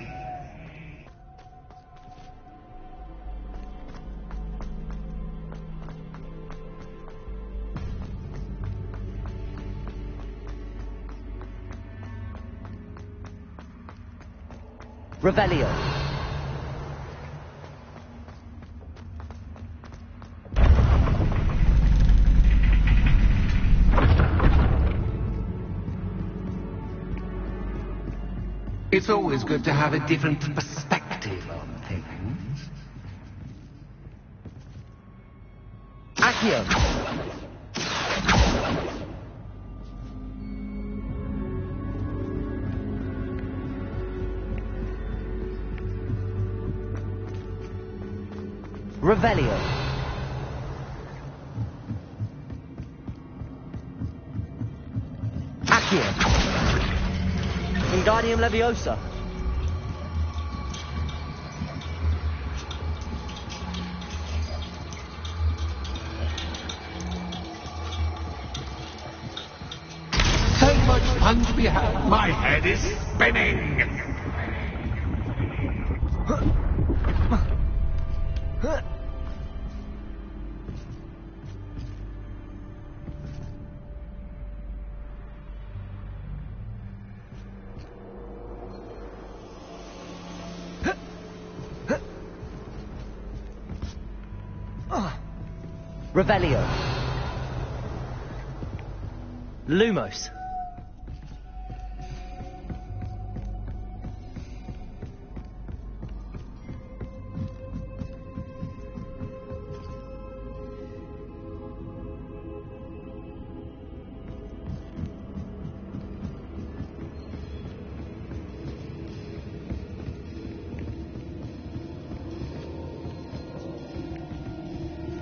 Revelio.
It's always good to have a different perspective on things.
Accio. Revelio. Accio. Wingardium Leviosa.
fun to be had. My head is spinning.
Revelio. Lumos.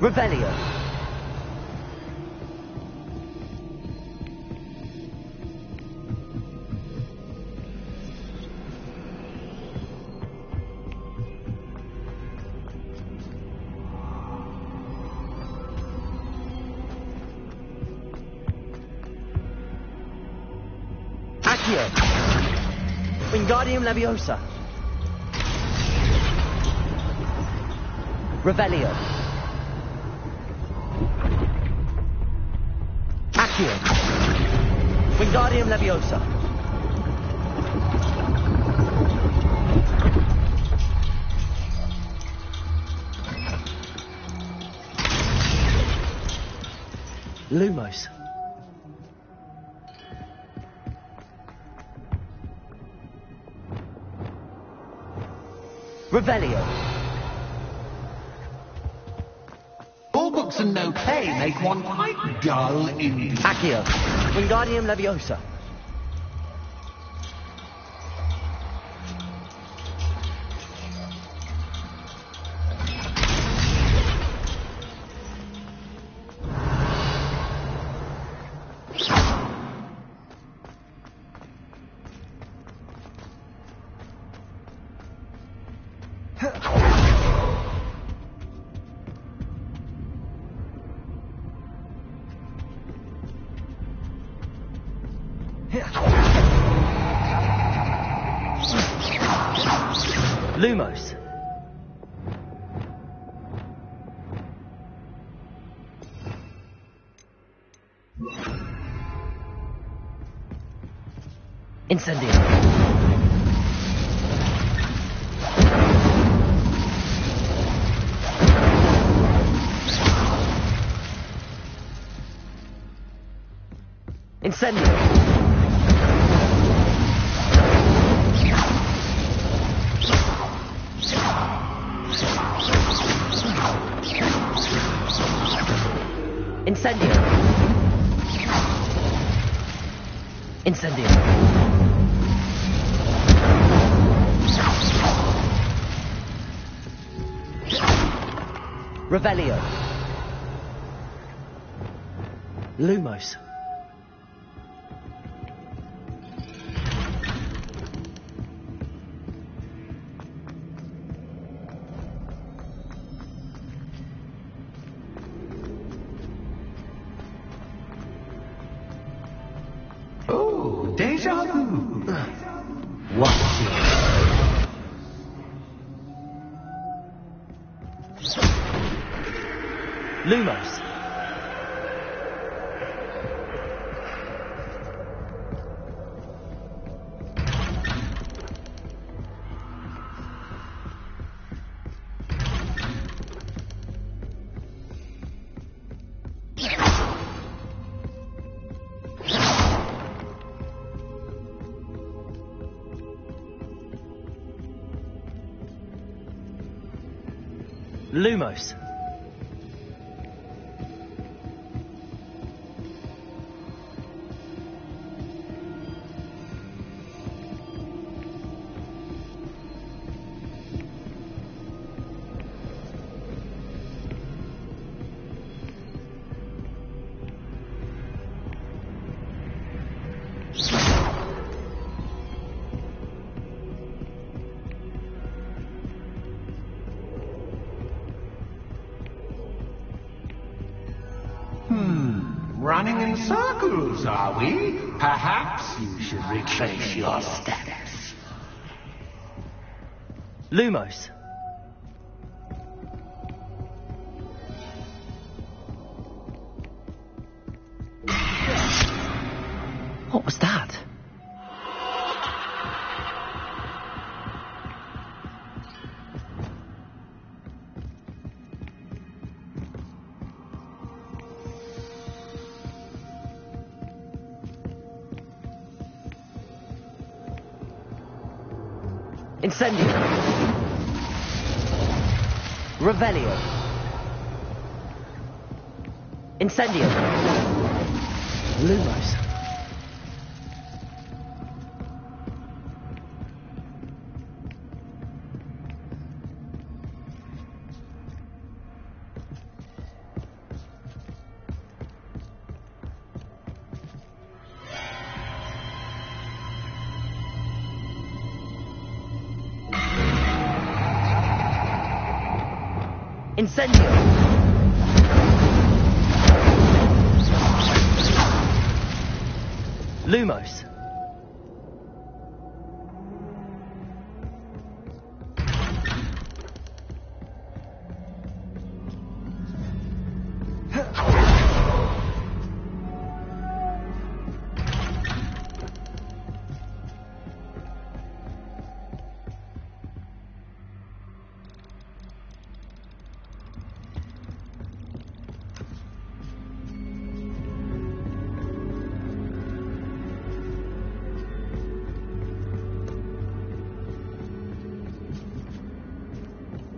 Revelio. Accio. Wingardium Leviosa. Revelio. Accio. Wingardium Leviosa. Lumos. Revelio.
All books and no pay make one quite dull indeed.
Accio. Wingardium Leviosa. Lumos. Incendio. Incendio. Incendio. Incendio. Revelio. Lumos.
Deja vu.
What? Lumos. Lumos.
running in circles, are we? Perhaps you should retrace your steps.
Lumos. What was that? Incendio. Revelio. Incendio. Lumos. Incendio! Lumos.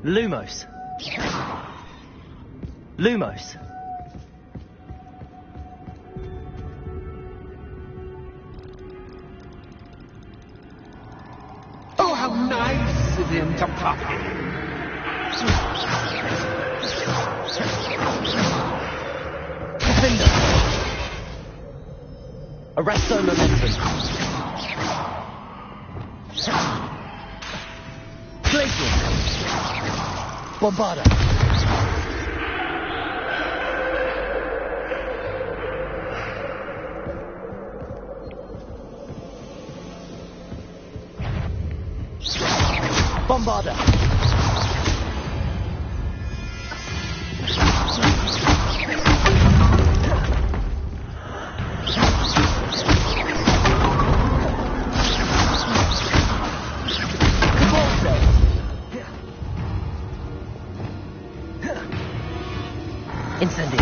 Lumos. Lumos.
Oh, how nice of him to pop in.
Defender. Arresto momentum. Glacier. Bombarda. Bombarda. Incendio.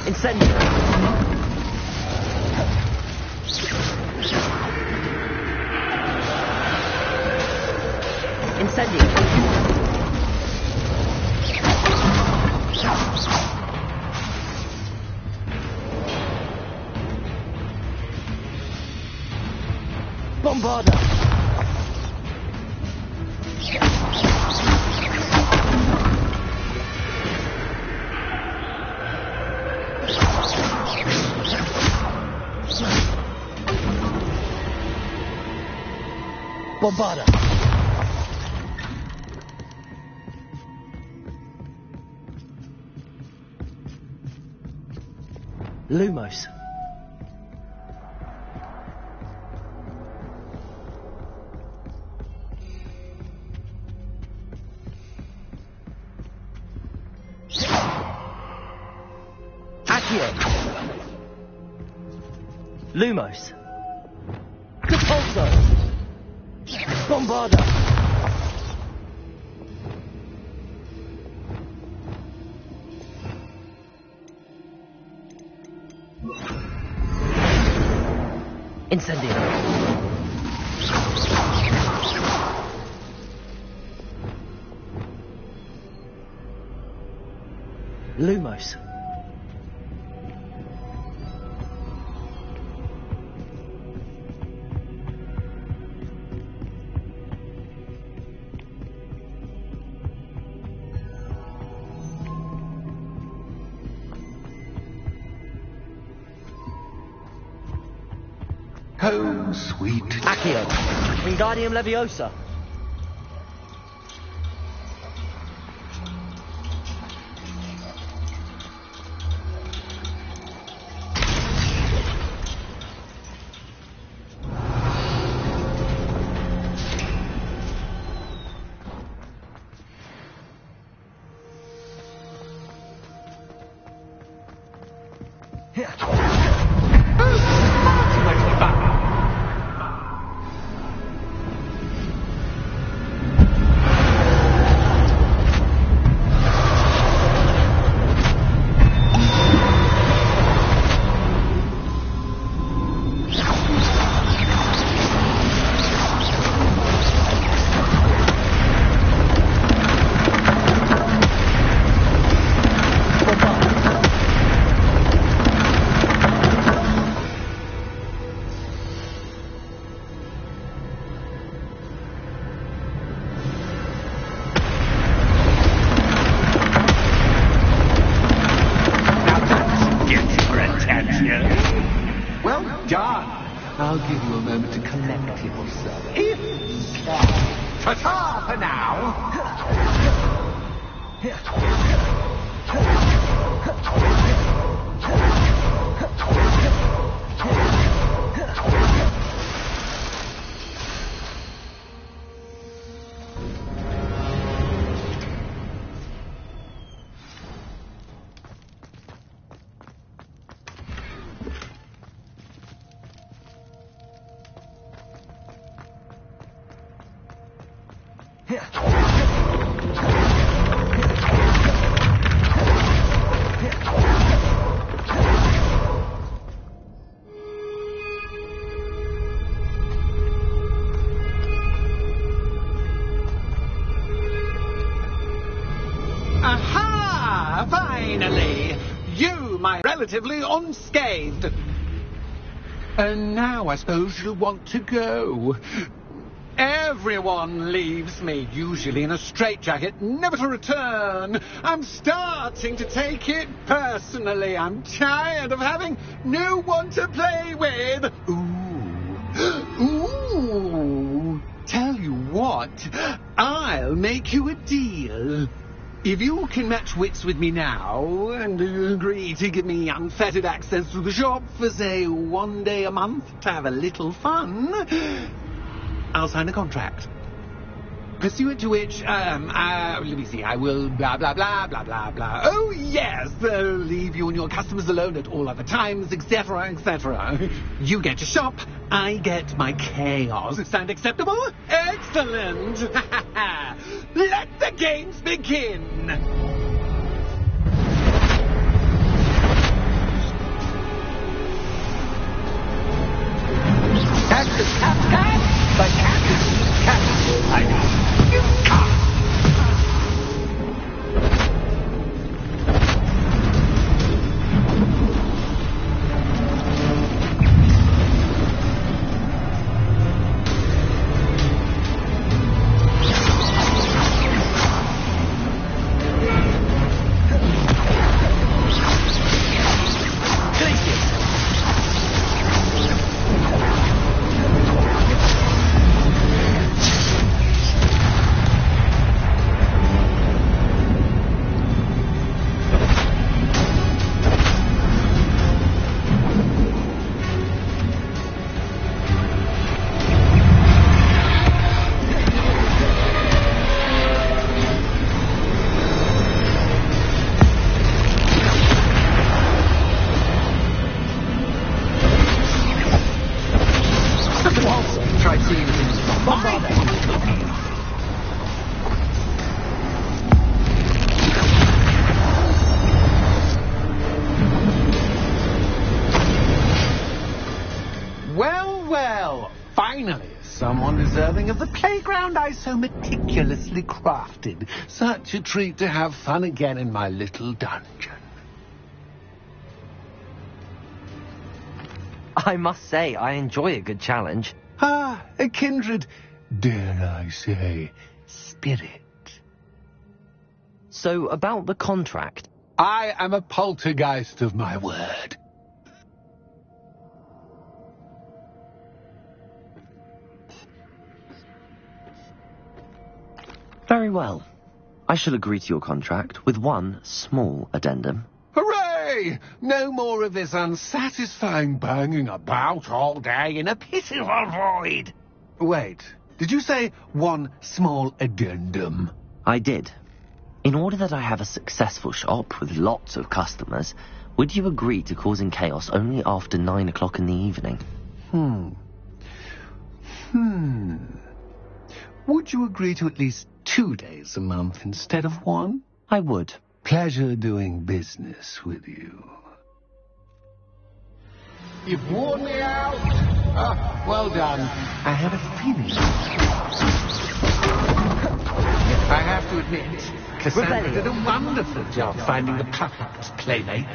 Incendio. Incendio. Bombarda. Bombarda. Lumos. Accio. Lumos. Repulso. Bombarda. Incendio. Lumos.
Oh, sweet.
Accio. Wingardium Leviosa.
I'll give you a moment to collect yourself. Ta-ta for now!
Aha! Finally! You, my relatively unscathed. And now I suppose you'll want to go. Everyone leaves me, usually in a straitjacket, never to return. I'm starting to take it personally. I'm tired of having no one to play with. Ooh. Tell you what, I'll make you a deal. If you can match wits with me now, and agree to give me unfettered access to the shop for, say, 1 day a month to have a little fun, I'll sign a contract. Pursuant to which, let me see, I will blah, blah, blah, blah, blah, blah. Oh, yes, leave you and your customers alone at all other times, etc., etc. You get your shop, I get my chaos. Sound acceptable? Excellent! Let the games begin! But I know. You can't. Well, finally, someone deserving of the playground I so meticulously crafted. Such a treat to have fun again in my little dungeon.
I must say, I enjoy a good challenge.
Ah, a kindred, dare I say, spirit.
So, about the contract.
I am a poltergeist of my word.
Very well. I shall agree to your contract with one small addendum.
Hooray! No more of this unsatisfying banging about all day in a pitiful void. Wait, did you say one small addendum?
I did. In order that I have a successful shop with lots of customers, Would you agree to causing chaos only after 9 o'clock in the evening?
Would you agree to at least 2 days a month instead of 1?
I would.
Pleasure doing business with you. You've worn me out. Well done. I had a feeling. I have to admit, Cassandra did a wonderful job finding the puppet's playmate.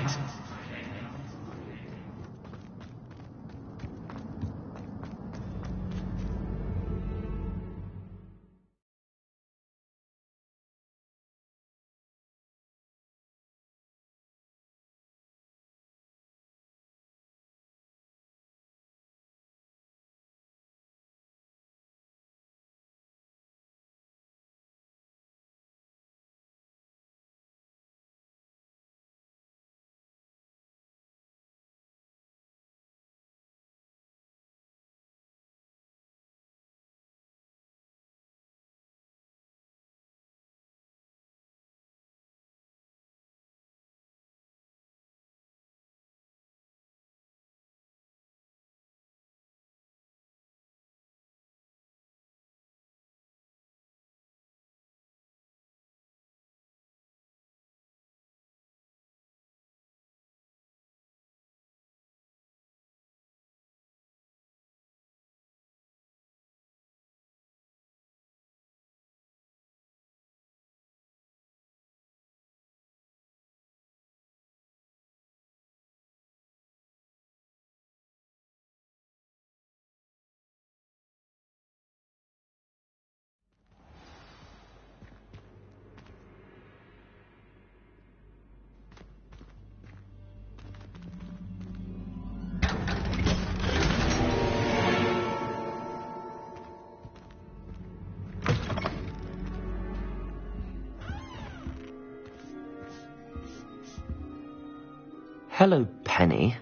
Hello, Penny.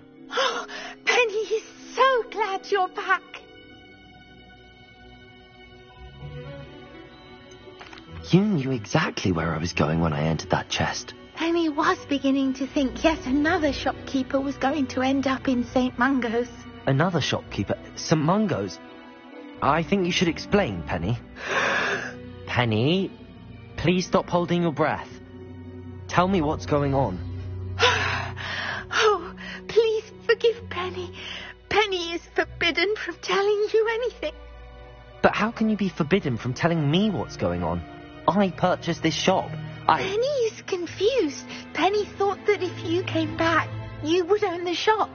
Penny is so glad you're back.
You knew exactly where I was going when I entered that chest.
Penny was beginning to think yet another shopkeeper was going to end up in St. Mungo's.
Another shopkeeper? St. Mungo's? I think you should explain, Penny. Penny, please stop holding your breath. Tell me what's going on.
Oh, please forgive Penny. Penny is forbidden from telling you anything.
But how can you be forbidden from telling me what's going on? I purchased this shop.
Penny is confused. Penny thought that if you came back, you would own the shop.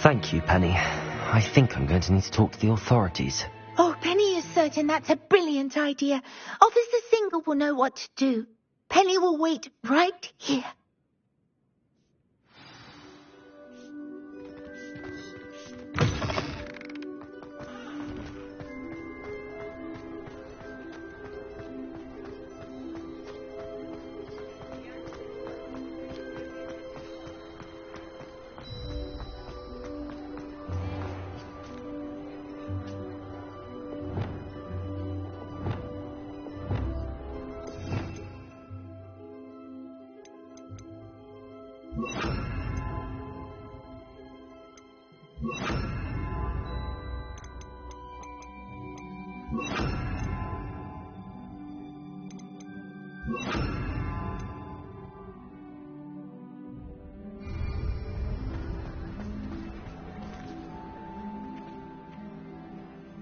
Thank you, Penny. I think I'm going to need to talk to the authorities.
Oh, Penny is certain that's a brilliant idea. Officer Singer will know what to do. Penny will wait right here.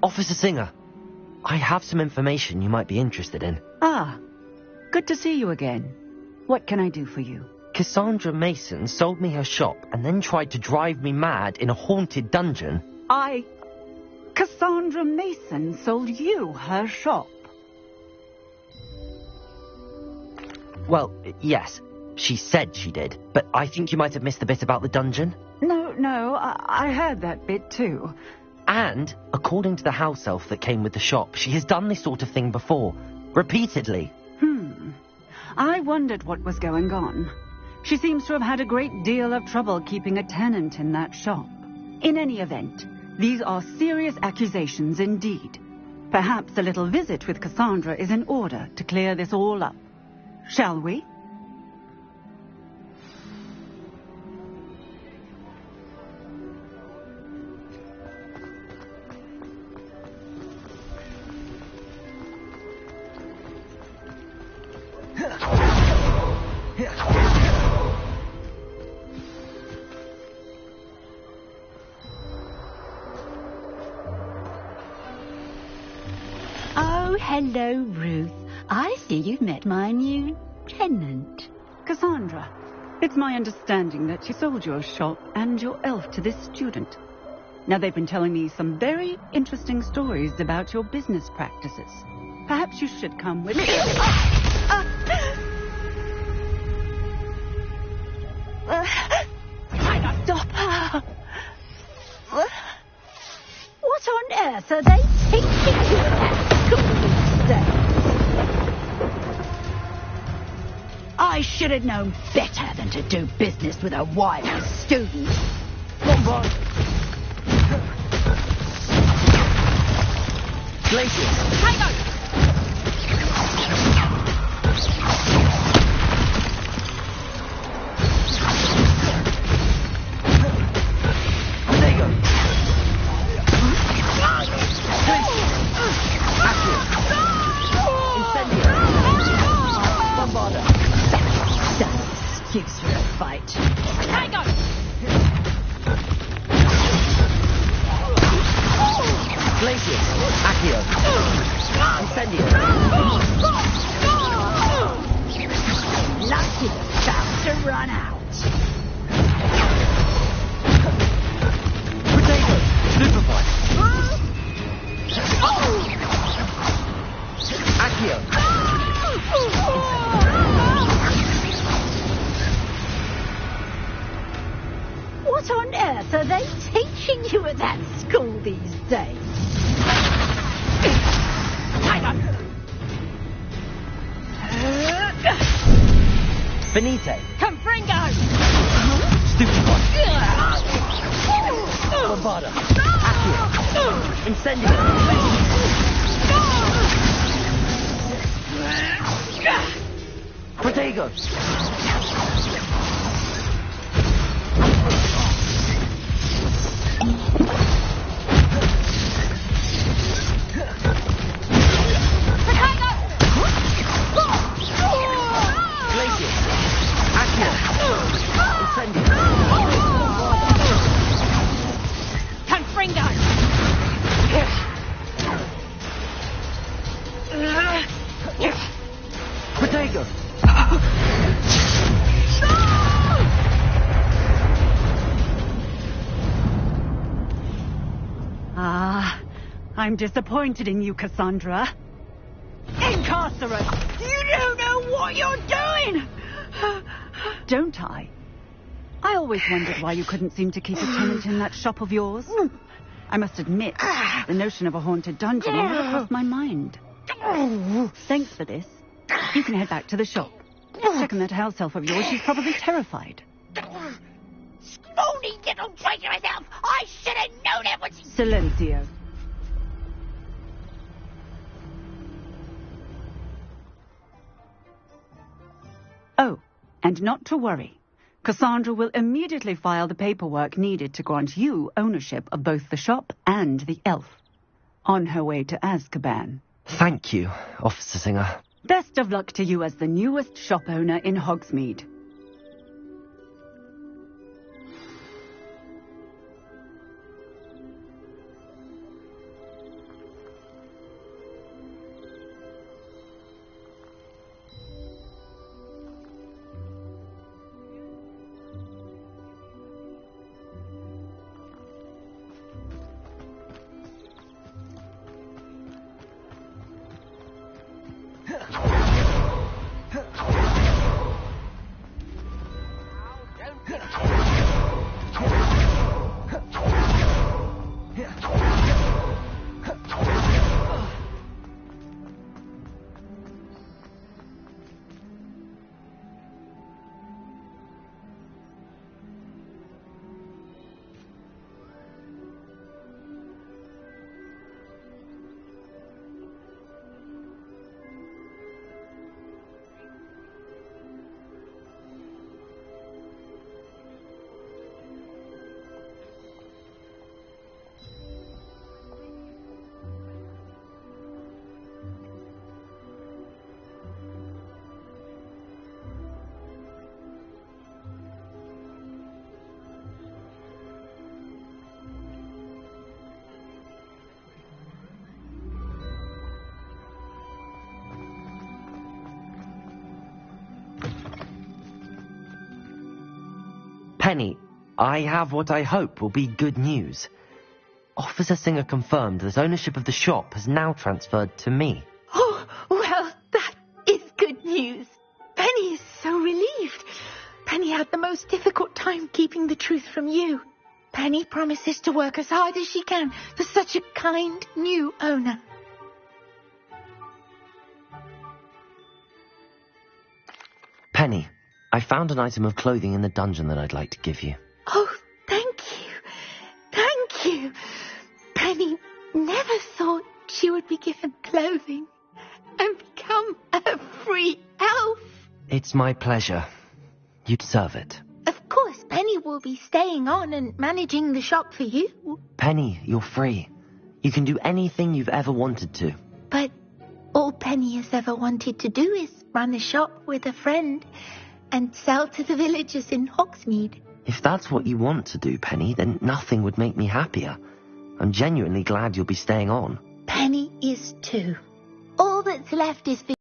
Officer Singer, I have some information you might be interested in.
Ah, good to see you again. What can I do for you?
Cassandra Mason sold me her shop and then tried to drive me mad in a haunted dungeon.
Cassandra Mason sold you her shop?
Well, yes, she said she did, but I think you might have missed the bit about the dungeon.
No, I heard that bit too.
And, according to the house elf that came with the shop, she has done this sort of thing before. Repeatedly.
I wondered what was going on. She seems to have had a great deal of trouble keeping a tenant in that shop. In any event, these are serious accusations indeed.
Perhaps a little visit with Cassandra is in order to clear this all up. Shall we?
Oh, hello, Ruth. I see you've met my new tenant.
Cassandra, it's my understanding that you sold your shop and your elf to this student. Now, they've been telling me some very interesting stories about your business practices. Perhaps you should come with me.
Stop! What on earth are they teaching you at school these days? I should have known better than to do business with a wild student. Bombard.
Glacius!
Hang on!
Excuse for a fight.
Hang on!
Glacius! Accio! Incendio!
Luck is about to run out.
Potato! Superbot! Accio!
What on earth are they teaching you at that school these days? Hang on!
Benite!
Confringo!
Stupid one! Bombarda! Accio! Incendio! Protego! Protego!
I'm disappointed in you, Cassandra. Incarcerate!
You don't know what you're doing!
Don't I? I always wondered why you couldn't seem to keep a tenant in that shop of yours. I must admit, the notion of a haunted dungeon never crossed my mind. Thanks for this. You can head back to the shop. Check on that house elf of yours. She's probably terrified.
Phony little traitorous elf! I should have known it was...
Silencio. Oh, and not to worry. Cassandra will immediately file the paperwork needed to grant you ownership of both the shop and the elf. On her way to Azkaban.
Thank you, Officer Singer.
Best of luck to you as the newest shop owner in Hogsmeade.
Penny, I have what I hope will be good news. Officer Singer confirmed that ownership of the shop has now transferred to me.
Oh, well, that is good news. Penny is so relieved. Penny had the most difficult time keeping the truth from you. Penny promises to work as hard as she can for such a kind new owner.
Penny, I found an item of clothing in the dungeon that I'd like to give you.
Oh, thank you. Thank you. Penny never thought she would be given clothing and become a free elf.
It's my pleasure. You deserve it.
Of course, Penny will be staying on and managing the shop for you.
Penny, you're free. You can do anything you've ever wanted to.
But all Penny has ever wanted to do is run a shop with a friend and sell to the villagers in Hogsmeade.
If that's what you want to do, Penny, then nothing would make me happier. I'm genuinely glad you'll be staying on.
Penny is too. All that's left is for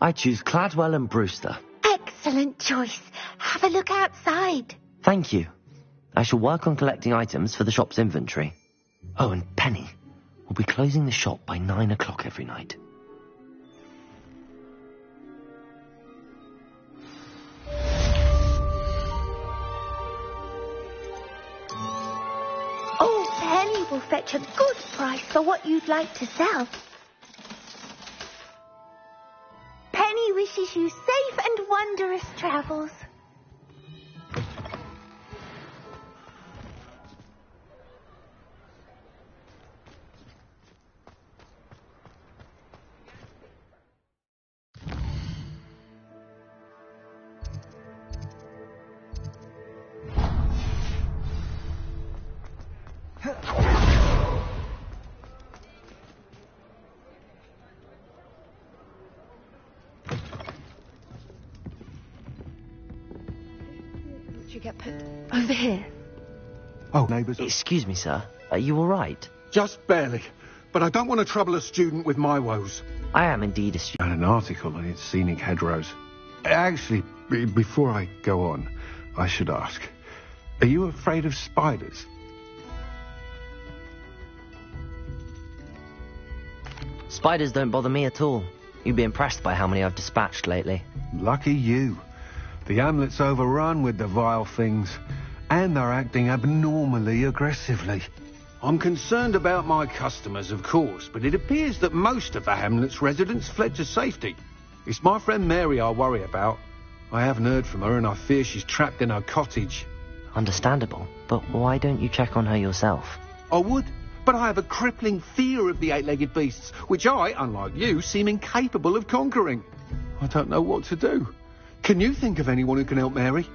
I choose Cladwell and Brewster.
excellent choice. Have a look outside.
Thank you. I shall work on collecting items for the shop's inventory. Oh, and Penny, we'll be closing the shop by 9 o'clock every night.
Oh, Penny will fetch a good price for what you'd like to sell. Penny wishes you safe and wondrous travels.
You get put over here.
Oh, neighbours.
Excuse me, sir. Are you all right?
Just barely. But I don't want to trouble a student with my woes.
I am indeed a student.
An article on its scenic hedgerows. Actually, before I go on, I should ask, are you afraid of spiders?
Spiders don't bother me at all. You'd be impressed by how many I've dispatched lately.
Lucky you. The hamlet's overrun with the vile things, and they're acting abnormally aggressively. I'm concerned about my customers, of course, but it appears that most of the hamlet's residents fled to safety. It's my friend Mary I worry about. I haven't heard from her, and I fear she's trapped in her cottage.
Understandable, but why don't you check on her yourself?
I would, but I have a crippling fear of the eight-legged beasts, which I, unlike you, seem incapable of conquering. I don't know what to do. Can you think of anyone who can help Mary?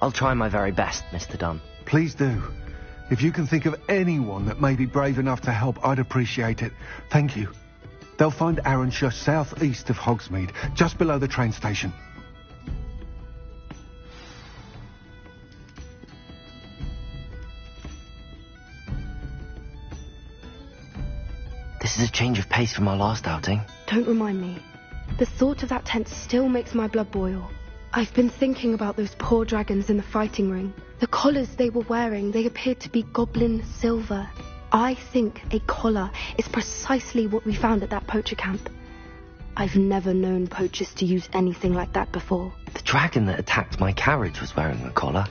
I'll try my very best, Mr. Dunn.
Please do. If you can think of anyone that may be brave enough to help, I'd appreciate it. Thank you. They'll find Arranshire south-east of Hogsmeade, just below the train station.
This is a change of pace from our last outing.
Don't remind me. The thought of that tent still makes my blood boil. I've been thinking about those poor dragons in the fighting ring. The collars they were wearing, they appeared to be goblin silver. I think a collar is precisely what we found at that poacher camp. I've never known poachers to use anything like that before.
The dragon that attacked my carriage was wearing a collar,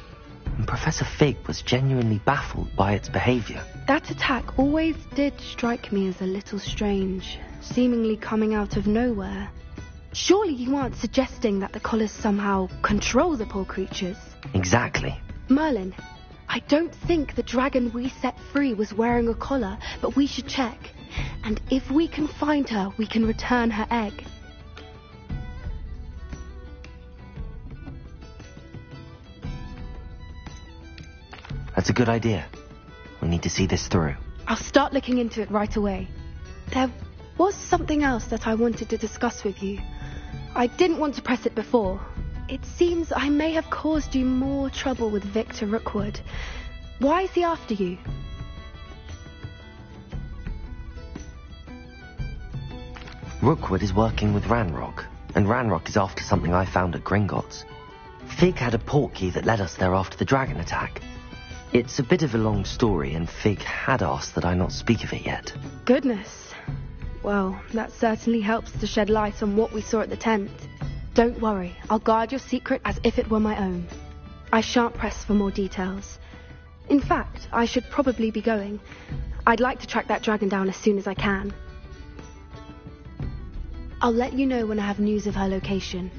and Professor Fig was genuinely baffled by its behavior.
That attack always did strike me as a little strange, seemingly coming out of nowhere. Surely you aren't suggesting that the collars somehow control the poor creatures?
Exactly.
Merlin, I don't think the dragon we set free was wearing a collar, but we should check. And if we can find her, we can return her egg.
That's a good idea. We need to see this through.
I'll start looking into it right away. There was something else that I wanted to discuss with you. I didn't want to press it before. It seems I may have caused you more trouble with Victor Rookwood. Why is he after you?
Rookwood is working with Ranrock, and Ranrock is after something I found at Gringotts. Fig had a portkey that led us there after the dragon attack. It's a bit of a long story, and Fig had asked that I not speak of it yet.
Goodness. Well, that certainly helps to shed light on what we saw at the tent. Don't worry, I'll guard your secret as if it were my own. I shan't press for more details. In fact, I should probably be going. I'd like to track that dragon down as soon as I can. I'll let you know when I have news of her location.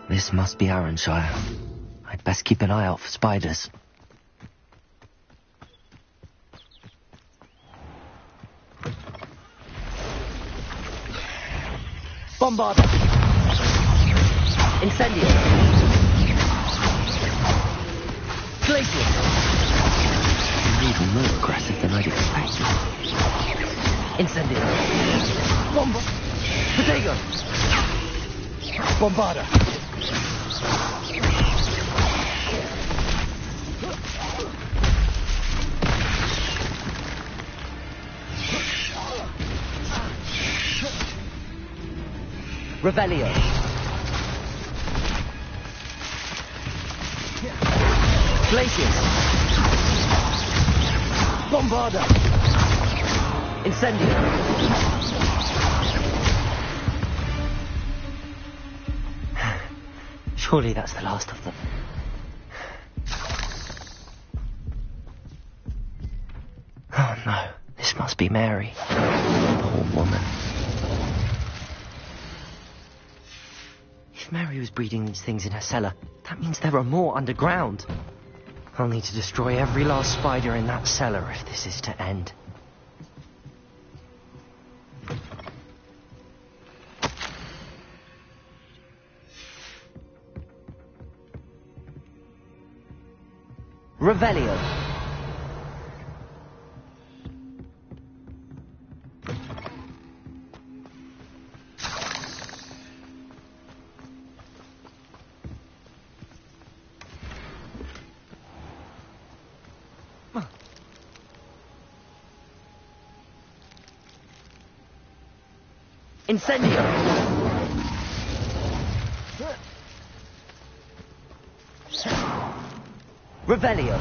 This must be Arranshire. I'd best keep an eye out for spiders.
Bombarda! Incendio! Glacier!
Even more aggressive than I'd expected.
Incendio! Bomba! Potato! Bombarda! Revelio. Glaciers. Bombarda. Incendio.
Surely that's the last of them. Oh no, this must be Mary. Poor woman. If Mary was breeding these things in her cellar, that means there are more underground. I'll need to destroy every last spider in that cellar if this is to end. Revelio. Incendio! Revelio!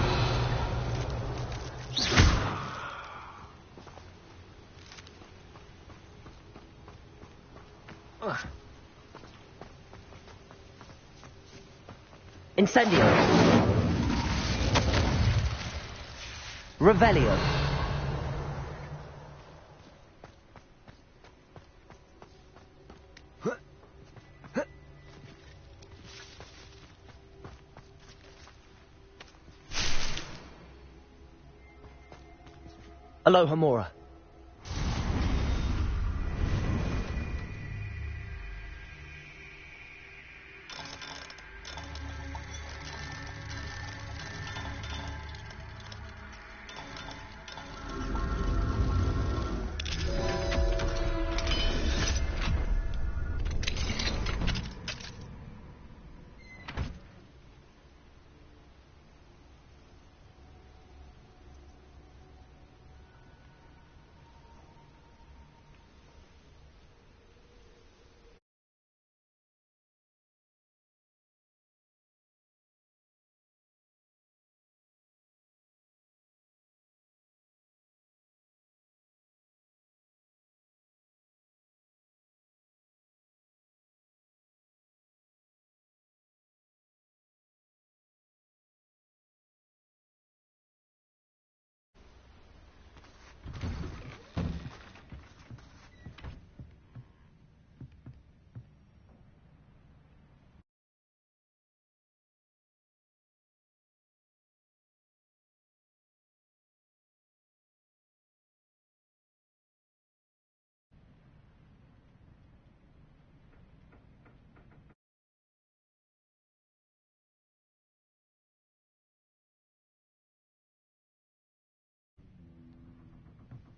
Incendio! Revelio! Aloha Mora.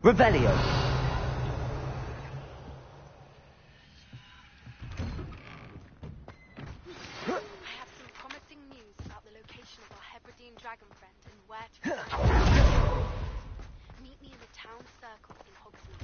Revelio!
I have some promising news about the location of our Hebridean dragon friend and where to find him. Meet me in the town circle in Hogsmeade.